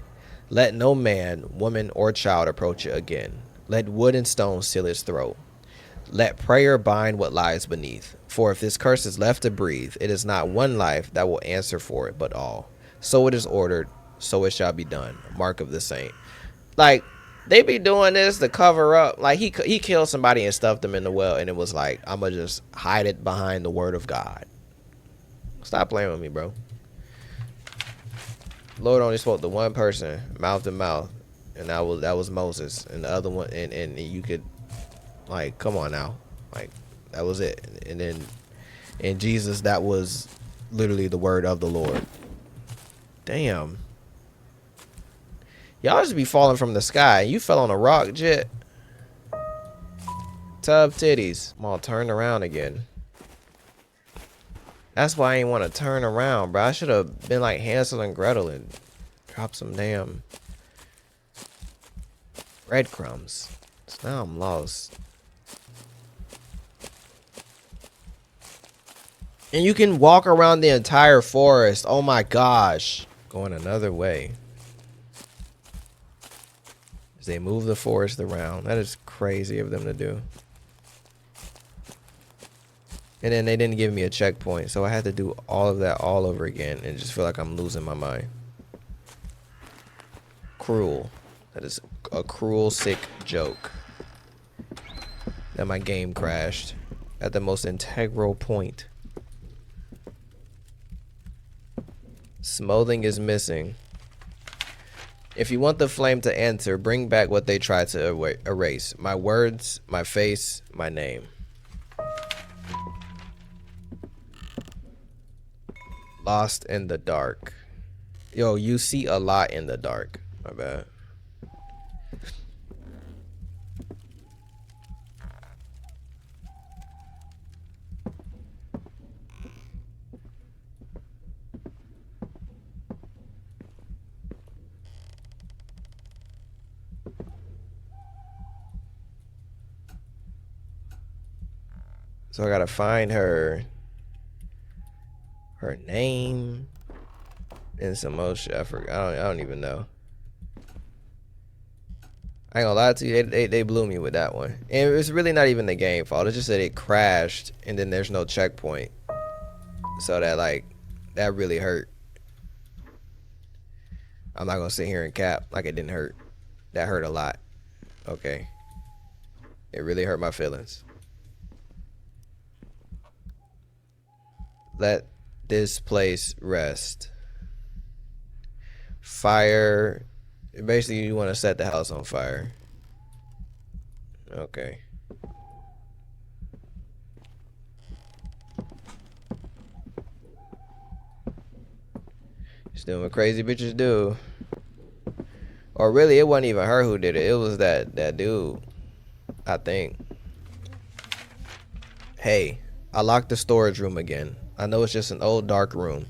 Let no man, woman, or child approach it again. Let wood and stone seal its throat. Let prayer bind what lies beneath. For if this curse is left to breathe, it is not one life that will answer for it, but all. So it is ordered, so it shall be done. Mark of the saint. Like, they be doing this to cover up. Like, he killed somebody and stuffed them in the well, and it was like, I'm going to just hide it behind the word of God. Stop playing with me, bro. Lord only spoke to one person, mouth to mouth, and that was Moses. And the other one, and you could, like, come on now. Like, that was it. And then in Jesus, that was literally the word of the Lord. Damn. Y'all just be falling from the sky. You fell on a rock, Jet. Tub titties. I'm all turned around again. That's why I ain't want to turn around, bro. I should have been like Hansel and Gretel and dropped some damn breadcrumbs. So now I'm lost. And you can walk around the entire forest. Oh my gosh. Going another way. As they move the forest around. That is crazy of them to do. And then they didn't give me a checkpoint, so I had to do all of that all over again and just feel like I'm losing my mind. Cruel. That is a cruel, sick joke. That my game crashed at the most integral point. Smoothing is missing. If you want the flame to enter, bring back what they tried to erase. My words, my face, my name. Lost in the dark. Yo, you see a lot in the dark. My bad. So I gotta find her name and some more shit. I forgot. I don't even know. I ain't gonna lie to you, they blew me with that one. And it's really not even the game fault. It's just that it crashed and then there's no checkpoint. So that like that really hurt. I'm not gonna sit here and cap like it didn't hurt. That hurt a lot. Okay. It really hurt my feelings. Let this place rest. Fire. Basically, you want to set the house on fire. Okay. Just doing what crazy bitches do. Or really, it wasn't even her who did it. It was that dude, I think. Hey, I locked the storage room again. I know it's just an old dark room.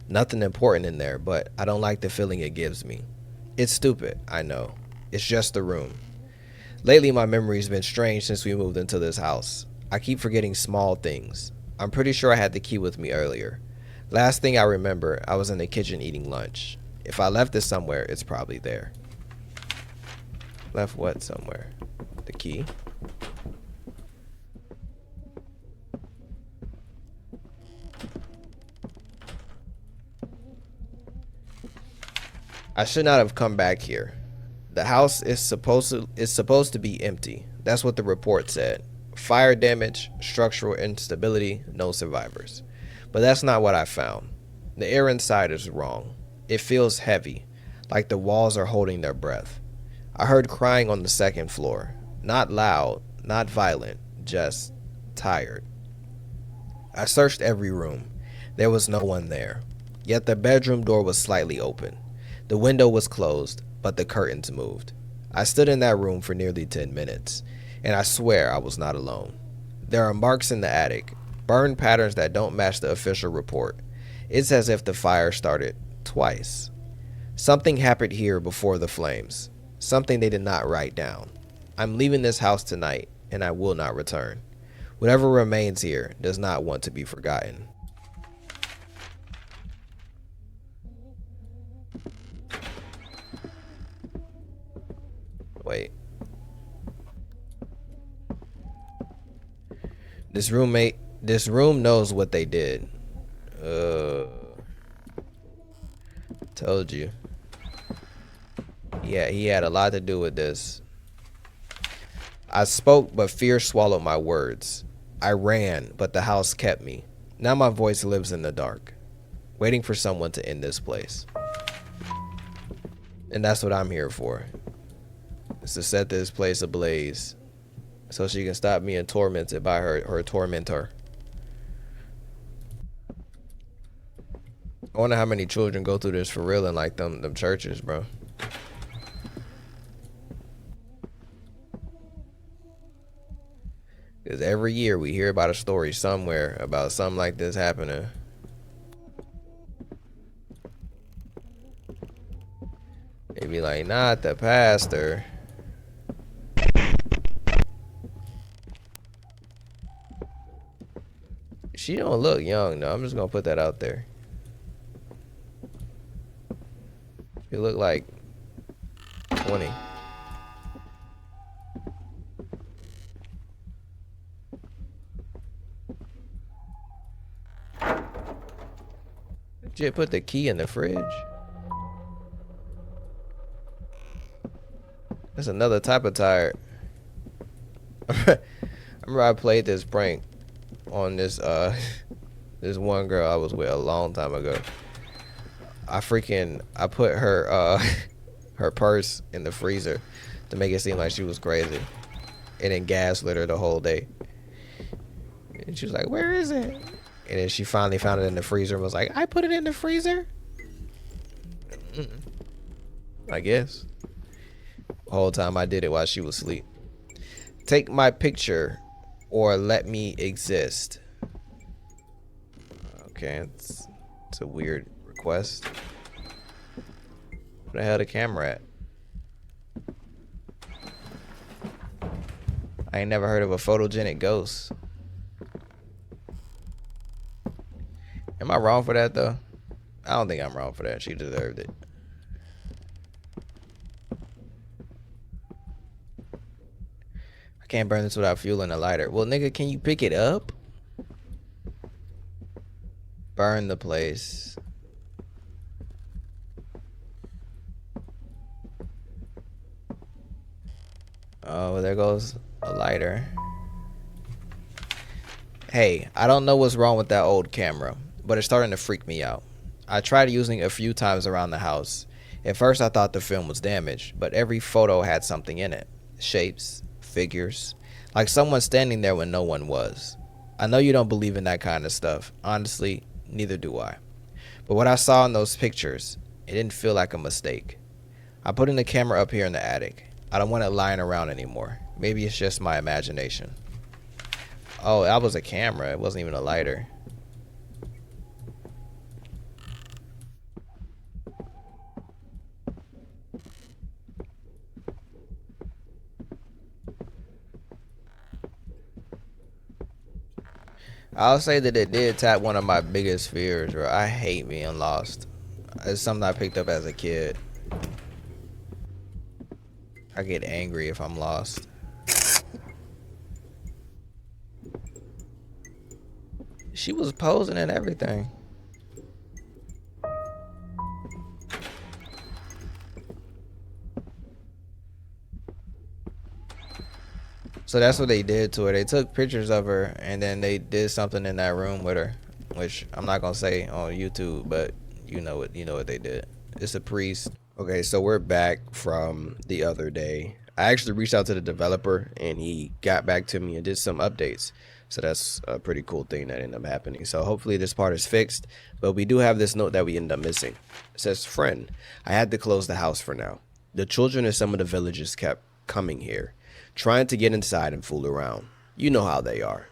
Nothing important in there, but I don't like the feeling it gives me. It's stupid, I know. It's just the room. Lately, my memory's been strange since we moved into this house. I keep forgetting small things. I'm pretty sure I had the key with me earlier. Last thing I remember, I was in the kitchen eating lunch. If I left it somewhere, it's probably there. Left what somewhere? The key? I should not have come back here. The house is supposed to be empty. That's what the report said. Fire damage, structural instability, no survivors. But that's not what I found. The air inside is wrong. It feels heavy, like the walls are holding their breath. I heard crying on the second floor. Not loud, not violent, just tired. I searched every room. There was no one there. Yet the bedroom door was slightly open. The window was closed, but the curtains moved. I stood in that room for nearly 10 minutes, and I swear I was not alone. There are marks in the attic, burn patterns that don't match the official report. It's as if the fire started twice. Something happened here before the flames. Something they did not write down. I'm leaving this house tonight, and I will not return. Whatever remains here does not want to be forgotten. Wait. This room knows what they did. Told you. Yeah, he had a lot to do with this. I spoke, but fear swallowed my words. I ran, but the house kept me. Now my voice lives in the dark, waiting for someone to end this place. And that's what I'm here for. Is to set this place ablaze so she can stop being tormented by her tormentor. I wonder how many children go through this for real in like them churches, bro. Because every year we hear about a story somewhere about something like this happening. They be like, not the pastor. She don't look young though. I'm just gonna put that out there. She look like 20. Did you put the key in the fridge? That's another type of tired. I remember I played this prank on this this one girl I was with a long time ago. I put her her purse in the freezer to make it seem like she was crazy, and then gaslit her the whole day. And she was like, "Where is it?" And then she finally found it in the freezer and was like, "I put it in the freezer." I guess. The whole time I did it while she was asleep. Take my picture or let me exist. Okay, it's a weird request. Where the hell the camera at? I ain't never heard of a photogenic ghost. Am I wrong for that though? I don't think I'm wrong for that. She deserved it. I can't burn this without fuel and a lighter. Well, nigga, can you pick it up? Burn the place. Oh, there goes a lighter. Hey, I don't know what's wrong with that old camera, but it's starting to freak me out. I tried using it a few times around the house. At first I thought the film was damaged, but every photo had something in it. Shapes, figures, like someone standing there when no one was. I know you don't believe in that kind of stuff. Honestly, neither do I. But what I saw in those pictures, it didn't feel like a mistake. I'm putting the camera up here in the attic. I don't want it lying around anymore. Maybe it's just my imagination. Oh, that was a camera. It wasn't even a lighter. I'll say that it did tap one of my biggest fears, bro. I hate being lost. It's something I picked up as a kid. I get angry if I'm lost. She was posing and everything. So that's what they did to her. They took pictures of her and then they did something in that room with her, which I'm not gonna say on YouTube, but you know what they did. It's a priest. Okay, so we're back from the other day. I actually reached out to the developer and he got back to me and did some updates. So that's a pretty cool thing that ended up happening. So hopefully this part is fixed, but we do have this note that we ended up missing. It says, friend, I had to close the house for now. The children in some of the villages kept coming here, trying to get inside and fool around. You know how they are.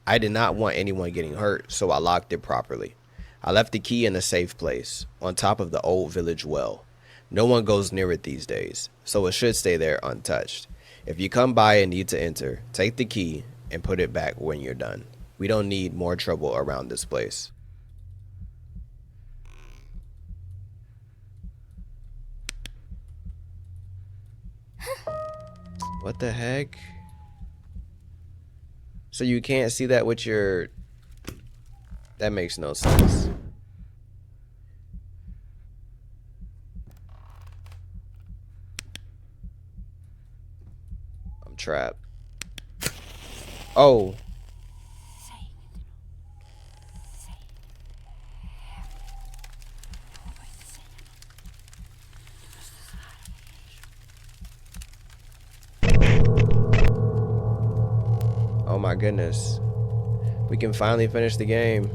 I did not want anyone getting hurt, so I locked it properly. I left the key in a safe place, on top of the old village well. No one goes near it these days, so it should stay there untouched. If you come by and need to enter, take the key and put it back when you're done. We don't need more trouble around this place. What the heck? So you can't see that with your... That makes no sense. I'm trapped. Oh. Oh my goodness. We can finally finish the game.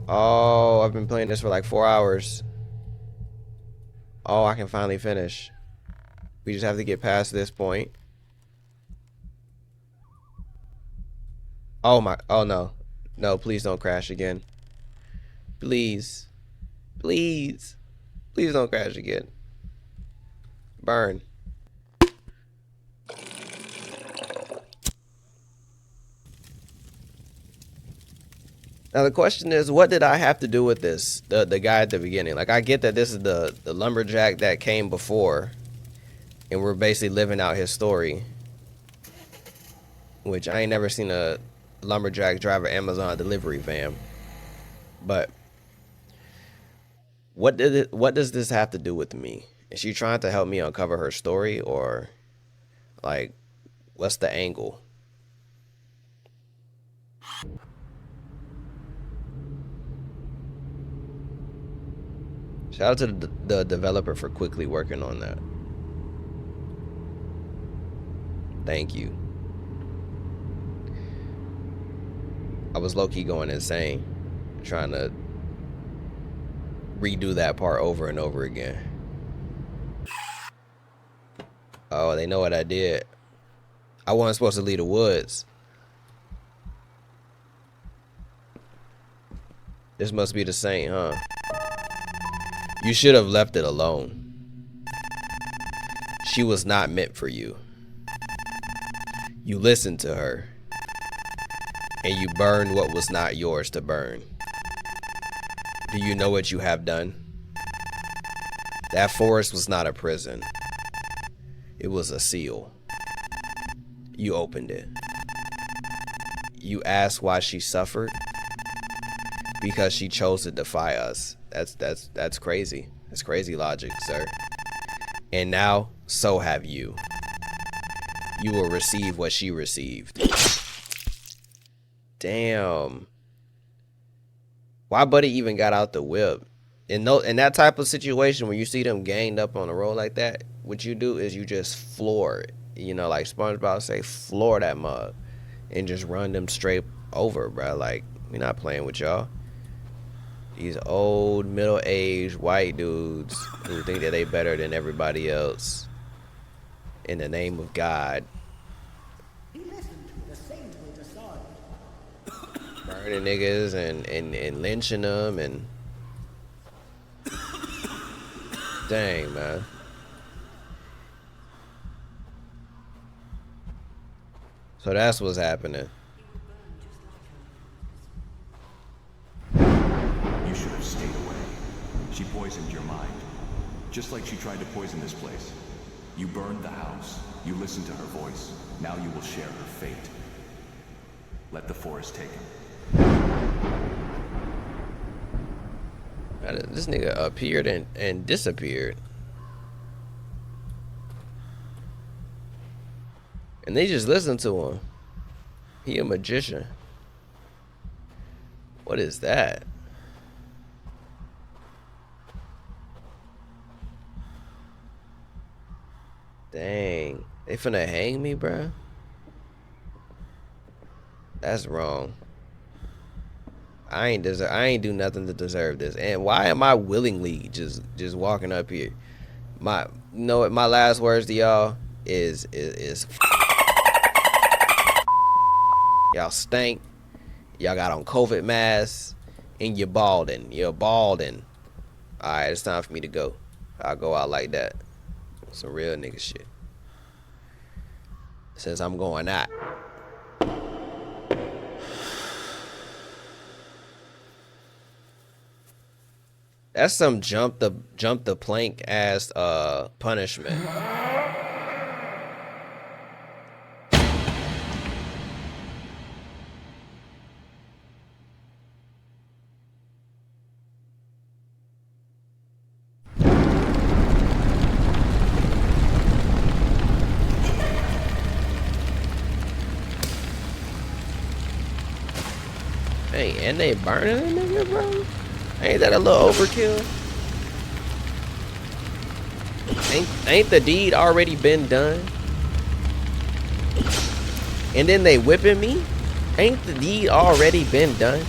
Oh, I've been playing this for like 4 hours. Oh, I can finally finish. We just have to get past this point. Oh my, oh no. No, please don't crash again. Please. Please. Please don't crash again. Burn. Now the question is, what did I have to do with this? The guy at the beginning. Like, I get that this is the lumberjack that came before, and we're basically living out his story. Which I ain't never seen a lumberjack drive an Amazon delivery van. But what does this have to do with me? Is she trying to help me uncover her story, or like, what's the angle? Shout out to the developer for quickly working on that. Thank you. I was low-key going insane, trying to redo that part over and over again. Oh, they know what I did. I wasn't supposed to leave the woods. This must be the same, huh? You should have left it alone. She was not meant for you. You listened to her. and you burned what was not yours to burn. Do you know what you have done? That forest was not a prison. It was a seal. You opened it. You asked why she suffered? Because she chose to defy us. That's crazy. That's crazy logic, sir. And now, so have you. You will receive what she received. Damn. Why Buddy even got out the whip? In that type of situation, when you see them ganged up on the road like that, what you do is you just floor it. You know, like SpongeBob say, floor that mug. And just run them straight over, bro. Like, we're not playing with y'all. These old, middle-aged white dudes who think that they better than everybody else in the name of God. Burning niggas and lynching them and... Dang, man. So that's what's happening. You should have stayed away. She poisoned your mind. Just like she tried to poison this place. You burned the house. You listened to her voice. Now you will share her fate. Let the forest take him. This nigga appeared and disappeared. And they just listened to him. He a magician. What is that? Dang. They finna hang me, bruh? That's wrong. I ain't do nothing to deserve this. And why am I willingly just walking up here? You know what my last words to y'all is y'all stink. Y'all got on COVID masks and you're balding. You're balding. Alright, it's time for me to go. I'll go out like that. Some real nigga shit. Since I'm going out. That's some jump the plank ass punishment. Hey, and they burning a nigga, bro? Ain't that a little overkill? Ain't the deed already been done? And then they whipping me? Ain't the deed already been done?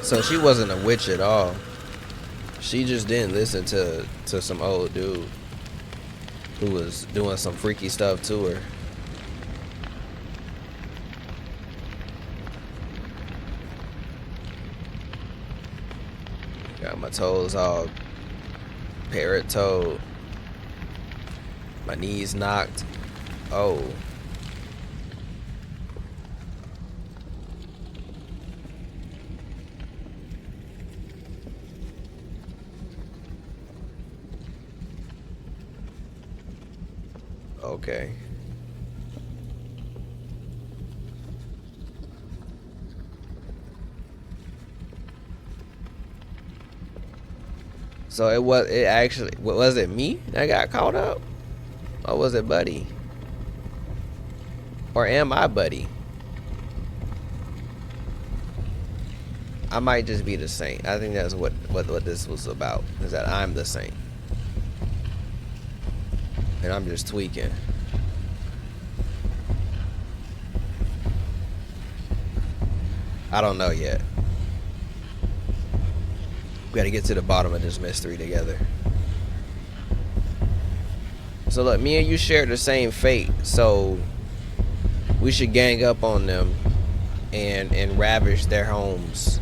So she wasn't a witch at all. She just didn't listen to some old dude who was doing some freaky stuff to her. Got my toes all parrot toed. My knees knocked. Oh. Okay. So was it me that got caught up? Or was it Buddy? Or am I Buddy? I might just be the saint. I think that's what this was about. Is that I'm the saint. And I'm just tweaking. I don't know yet. We gotta get to the bottom of this mystery together. So look, me and you shared the same fate. So We should gang up on them and ravage their homes.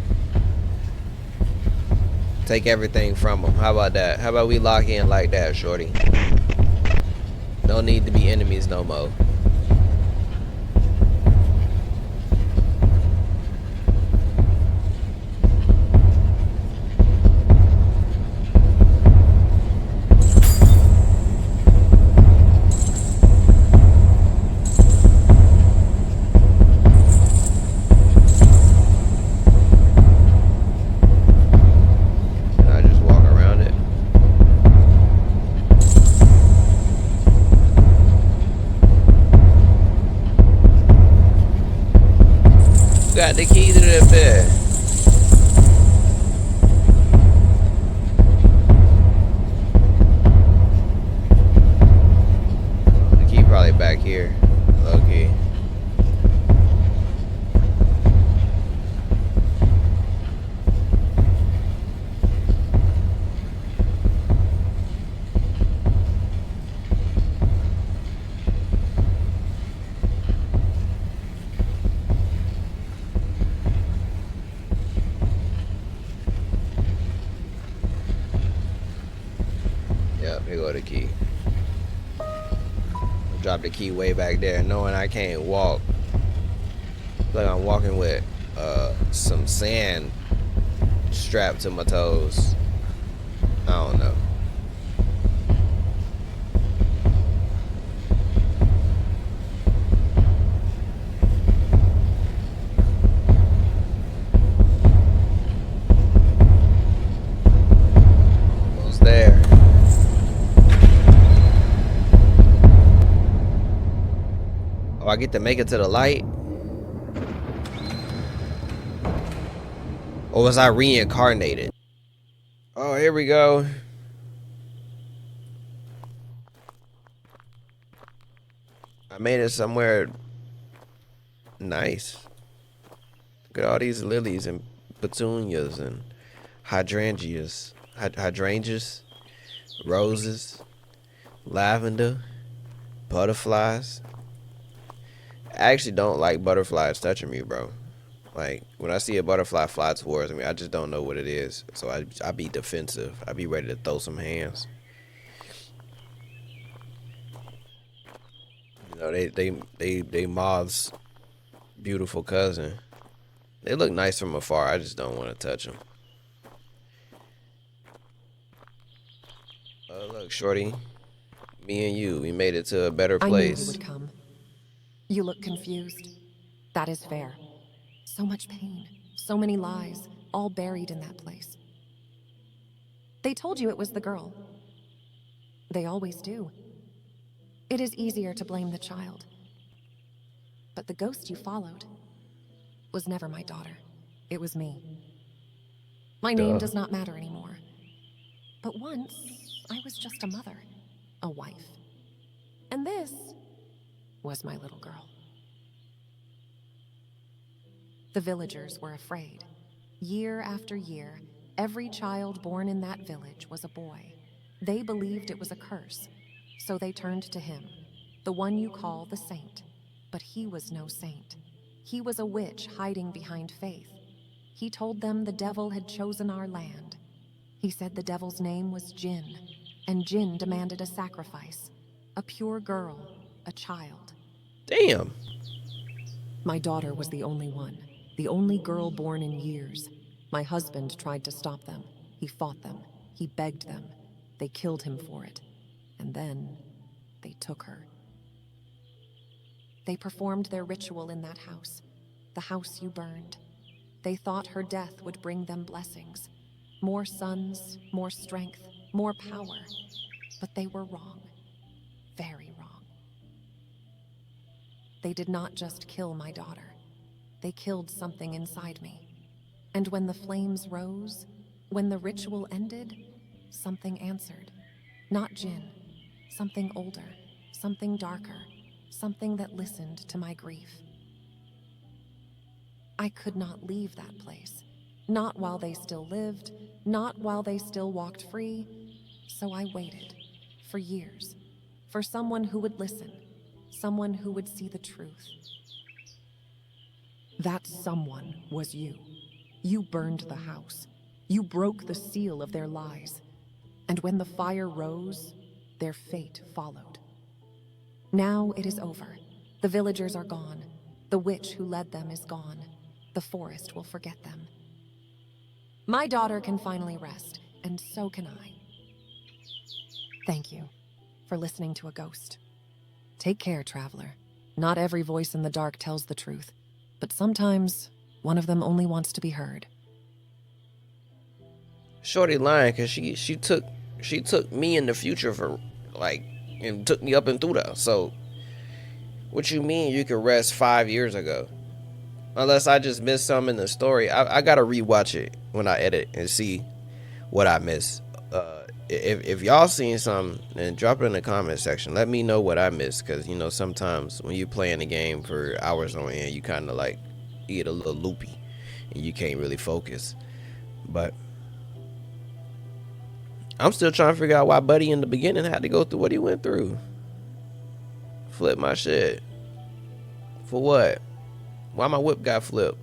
Take everything from them. How about that? How about we lock in like that, shorty? No need to be enemies no more. Got the key to the bed. The key probably back here. Okay. Yep, here go the key. Drop the key way back there, knowing I can't walk. Like I'm walking with some sand strapped to my toes. I don't know. Almost there. Oh, I get to make it to the light? Or was I reincarnated? Oh, here we go. I made it somewhere nice. Look at all these lilies and petunias and hydrangeas. Hydrangeas, roses, lavender, butterflies. I actually don't like butterflies touching me, bro. Like, when I see a butterfly fly towards me, I just don't know what it is. So I be defensive. I be ready to throw some hands. You know, they moth's beautiful cousin. They look nice from afar. I just don't want to touch them. Oh, look, shorty. Me and you, we made it to a better I knew you place. would come. You look confused. That is fair. So much pain, so many lies, all buried in that place. They told you it was the girl. They always do. It is easier to blame the child. But the ghost you followed was never my daughter. It was me. My name does not matter anymore. But once, I was just a mother, a wife. And this was my little girl. The villagers were afraid. Year after year, every child born in that village was a boy. They believed it was a curse, so they turned to him, the one you call the saint. But he was no saint. He was a witch hiding behind faith. He told them the devil had chosen our land. He said the devil's name was Jinn, and Jinn demanded a sacrifice, a pure girl, a child. Damn. My daughter was the only one, the only girl born in years. My husband tried to stop them. He fought them. He begged them. They killed him for it. And then they took her. They performed their ritual in that house, the house you burned. They thought her death would bring them blessings. More sons, more strength, more power. But they were wrong. Very wrong. They did not just kill my daughter. They killed something inside me. And when the flames rose, when the ritual ended, something answered. Not Jinn. Something older. Something darker. Something that listened to my grief. I could not leave that place. Not while they still lived. Not while they still walked free. So I waited. For years. For someone who would listen. Someone who would see the truth. That someone was you. You burned the house. You broke the seal of their lies. And when the fire rose, their fate followed. Now it is over. The villagers are gone. The witch who led them is gone. The forest will forget them. My daughter can finally rest, and so can I. Thank you for listening to a ghost. Take care, traveler. Not every voice in the dark tells the truth, but sometimes one of them only wants to be heard. Shorty lying because she took me in the future for like and took me up and through that. So what you mean you could rest 5 years ago? Unless I just missed something in the story. I gotta rewatch it when I edit and see what I missed. If y'all seen something, then drop it in the comment section. Let me know what I missed, because you know sometimes when you playing the game for hours on end, you kind of like get a little loopy and you can't really focus. But I'm still trying to figure out why Buddy in the beginning had to go through what he went through. Flip my shit. For what? Why my whip got flipped?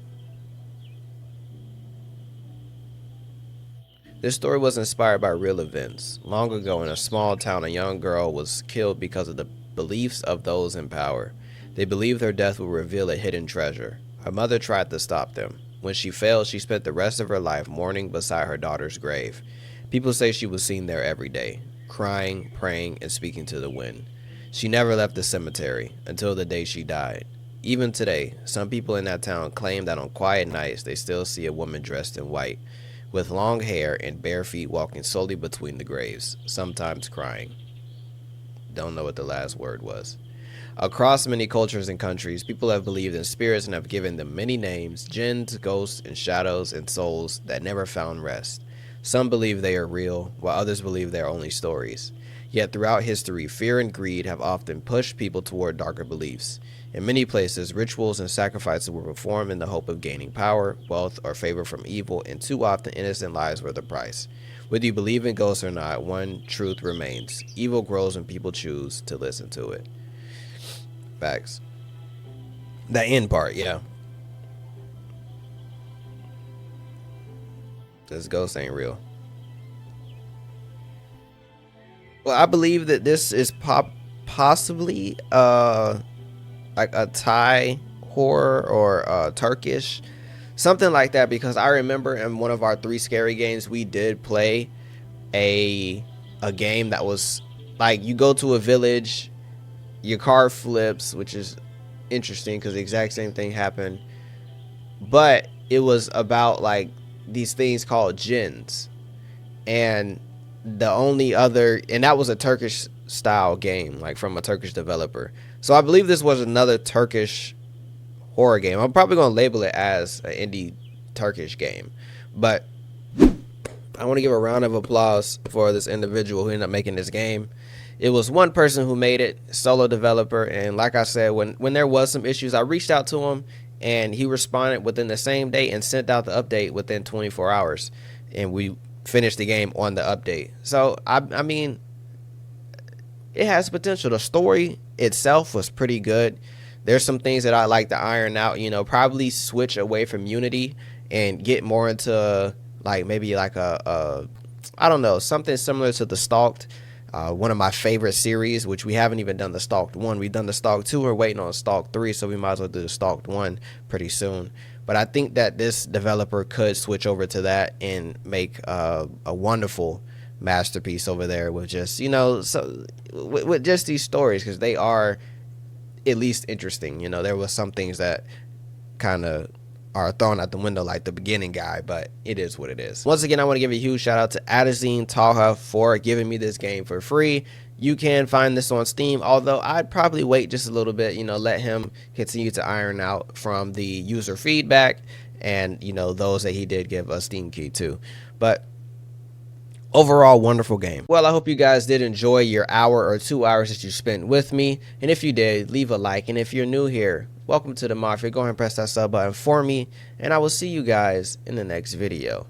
This story was inspired by real events. Long ago in a small town, a young girl was killed because of the beliefs of those in power. They believed her death would reveal a hidden treasure. Her mother tried to stop them. When she failed, she spent the rest of her life mourning beside her daughter's grave. People say she was seen there every day, crying, praying, and speaking to the wind. She never left the cemetery until the day she died. Even today, some people in that town claim that on quiet nights they still see a woman dressed in white, with long hair and bare feet walking slowly between the graves, sometimes crying. Don't know what the last word was. Across many cultures and countries, people have believed in spirits and have given them many names: jinns, ghosts, and shadows, and souls that never found rest. Some believe they are real, while others believe they are only stories. Yet throughout history, fear and greed have often pushed people toward darker beliefs. In many places, rituals and sacrifices were performed in the hope of gaining power, wealth, or favor from evil, and too often innocent lives were the price. Whether you believe in ghosts or not, one truth remains: evil grows when people choose to listen to it. Facts. The end part, yeah. This ghost ain't real. Well, I believe that this is possibly like a Thai horror or Turkish, something like that, because I remember in one of our 3 scary games we did play a game that was like you go to a village, your car flips, which is interesting because the exact same thing happened, but it was about like these things called jinns, and the only other, and that was a Turkish style game, like from a Turkish developer. So I believe this was another Turkish horror game. I'm probably going to label it as an indie Turkish game, but I want to give a round of applause for this individual who ended up making this game. It was one person who made it, solo developer, and like I said, when there was some issues, I reached out to him and he responded within the same day and sent out the update within 24 hours, and we finished the game on the update. So I mean, it has potential. The story itself was pretty good. There's some things that I like to iron out, you know, probably switch away from Unity and get more into like maybe like a I don't know, something similar to the Stalked, one of my favorite series, which we haven't even done the Stalked 1. We've done the Stalked 2. We're waiting on Stalked 3, so we might as well do the Stalked 1 pretty soon. But I think that this developer could switch over to that and make a wonderful masterpiece over there with just, you know, so with just these stories, because they are at least interesting. You know, there was some things that kind of are thrown out the window like the beginning guy, but it is what it is. Once again, I want to give a huge shout out to Adazine Taha for giving me this game for free. You can find this on Steam, although I'd probably wait just a little bit, you know, let him continue to iron out from the user feedback and, you know, those that he did give a Steam key to. But overall, wonderful game. Well, I hope you guys did enjoy your hour or 2 hours that you spent with me. And if you did, leave a like. And if you're new here, welcome to the Mafia. Go ahead and press that sub button for me. And I will see you guys in the next video.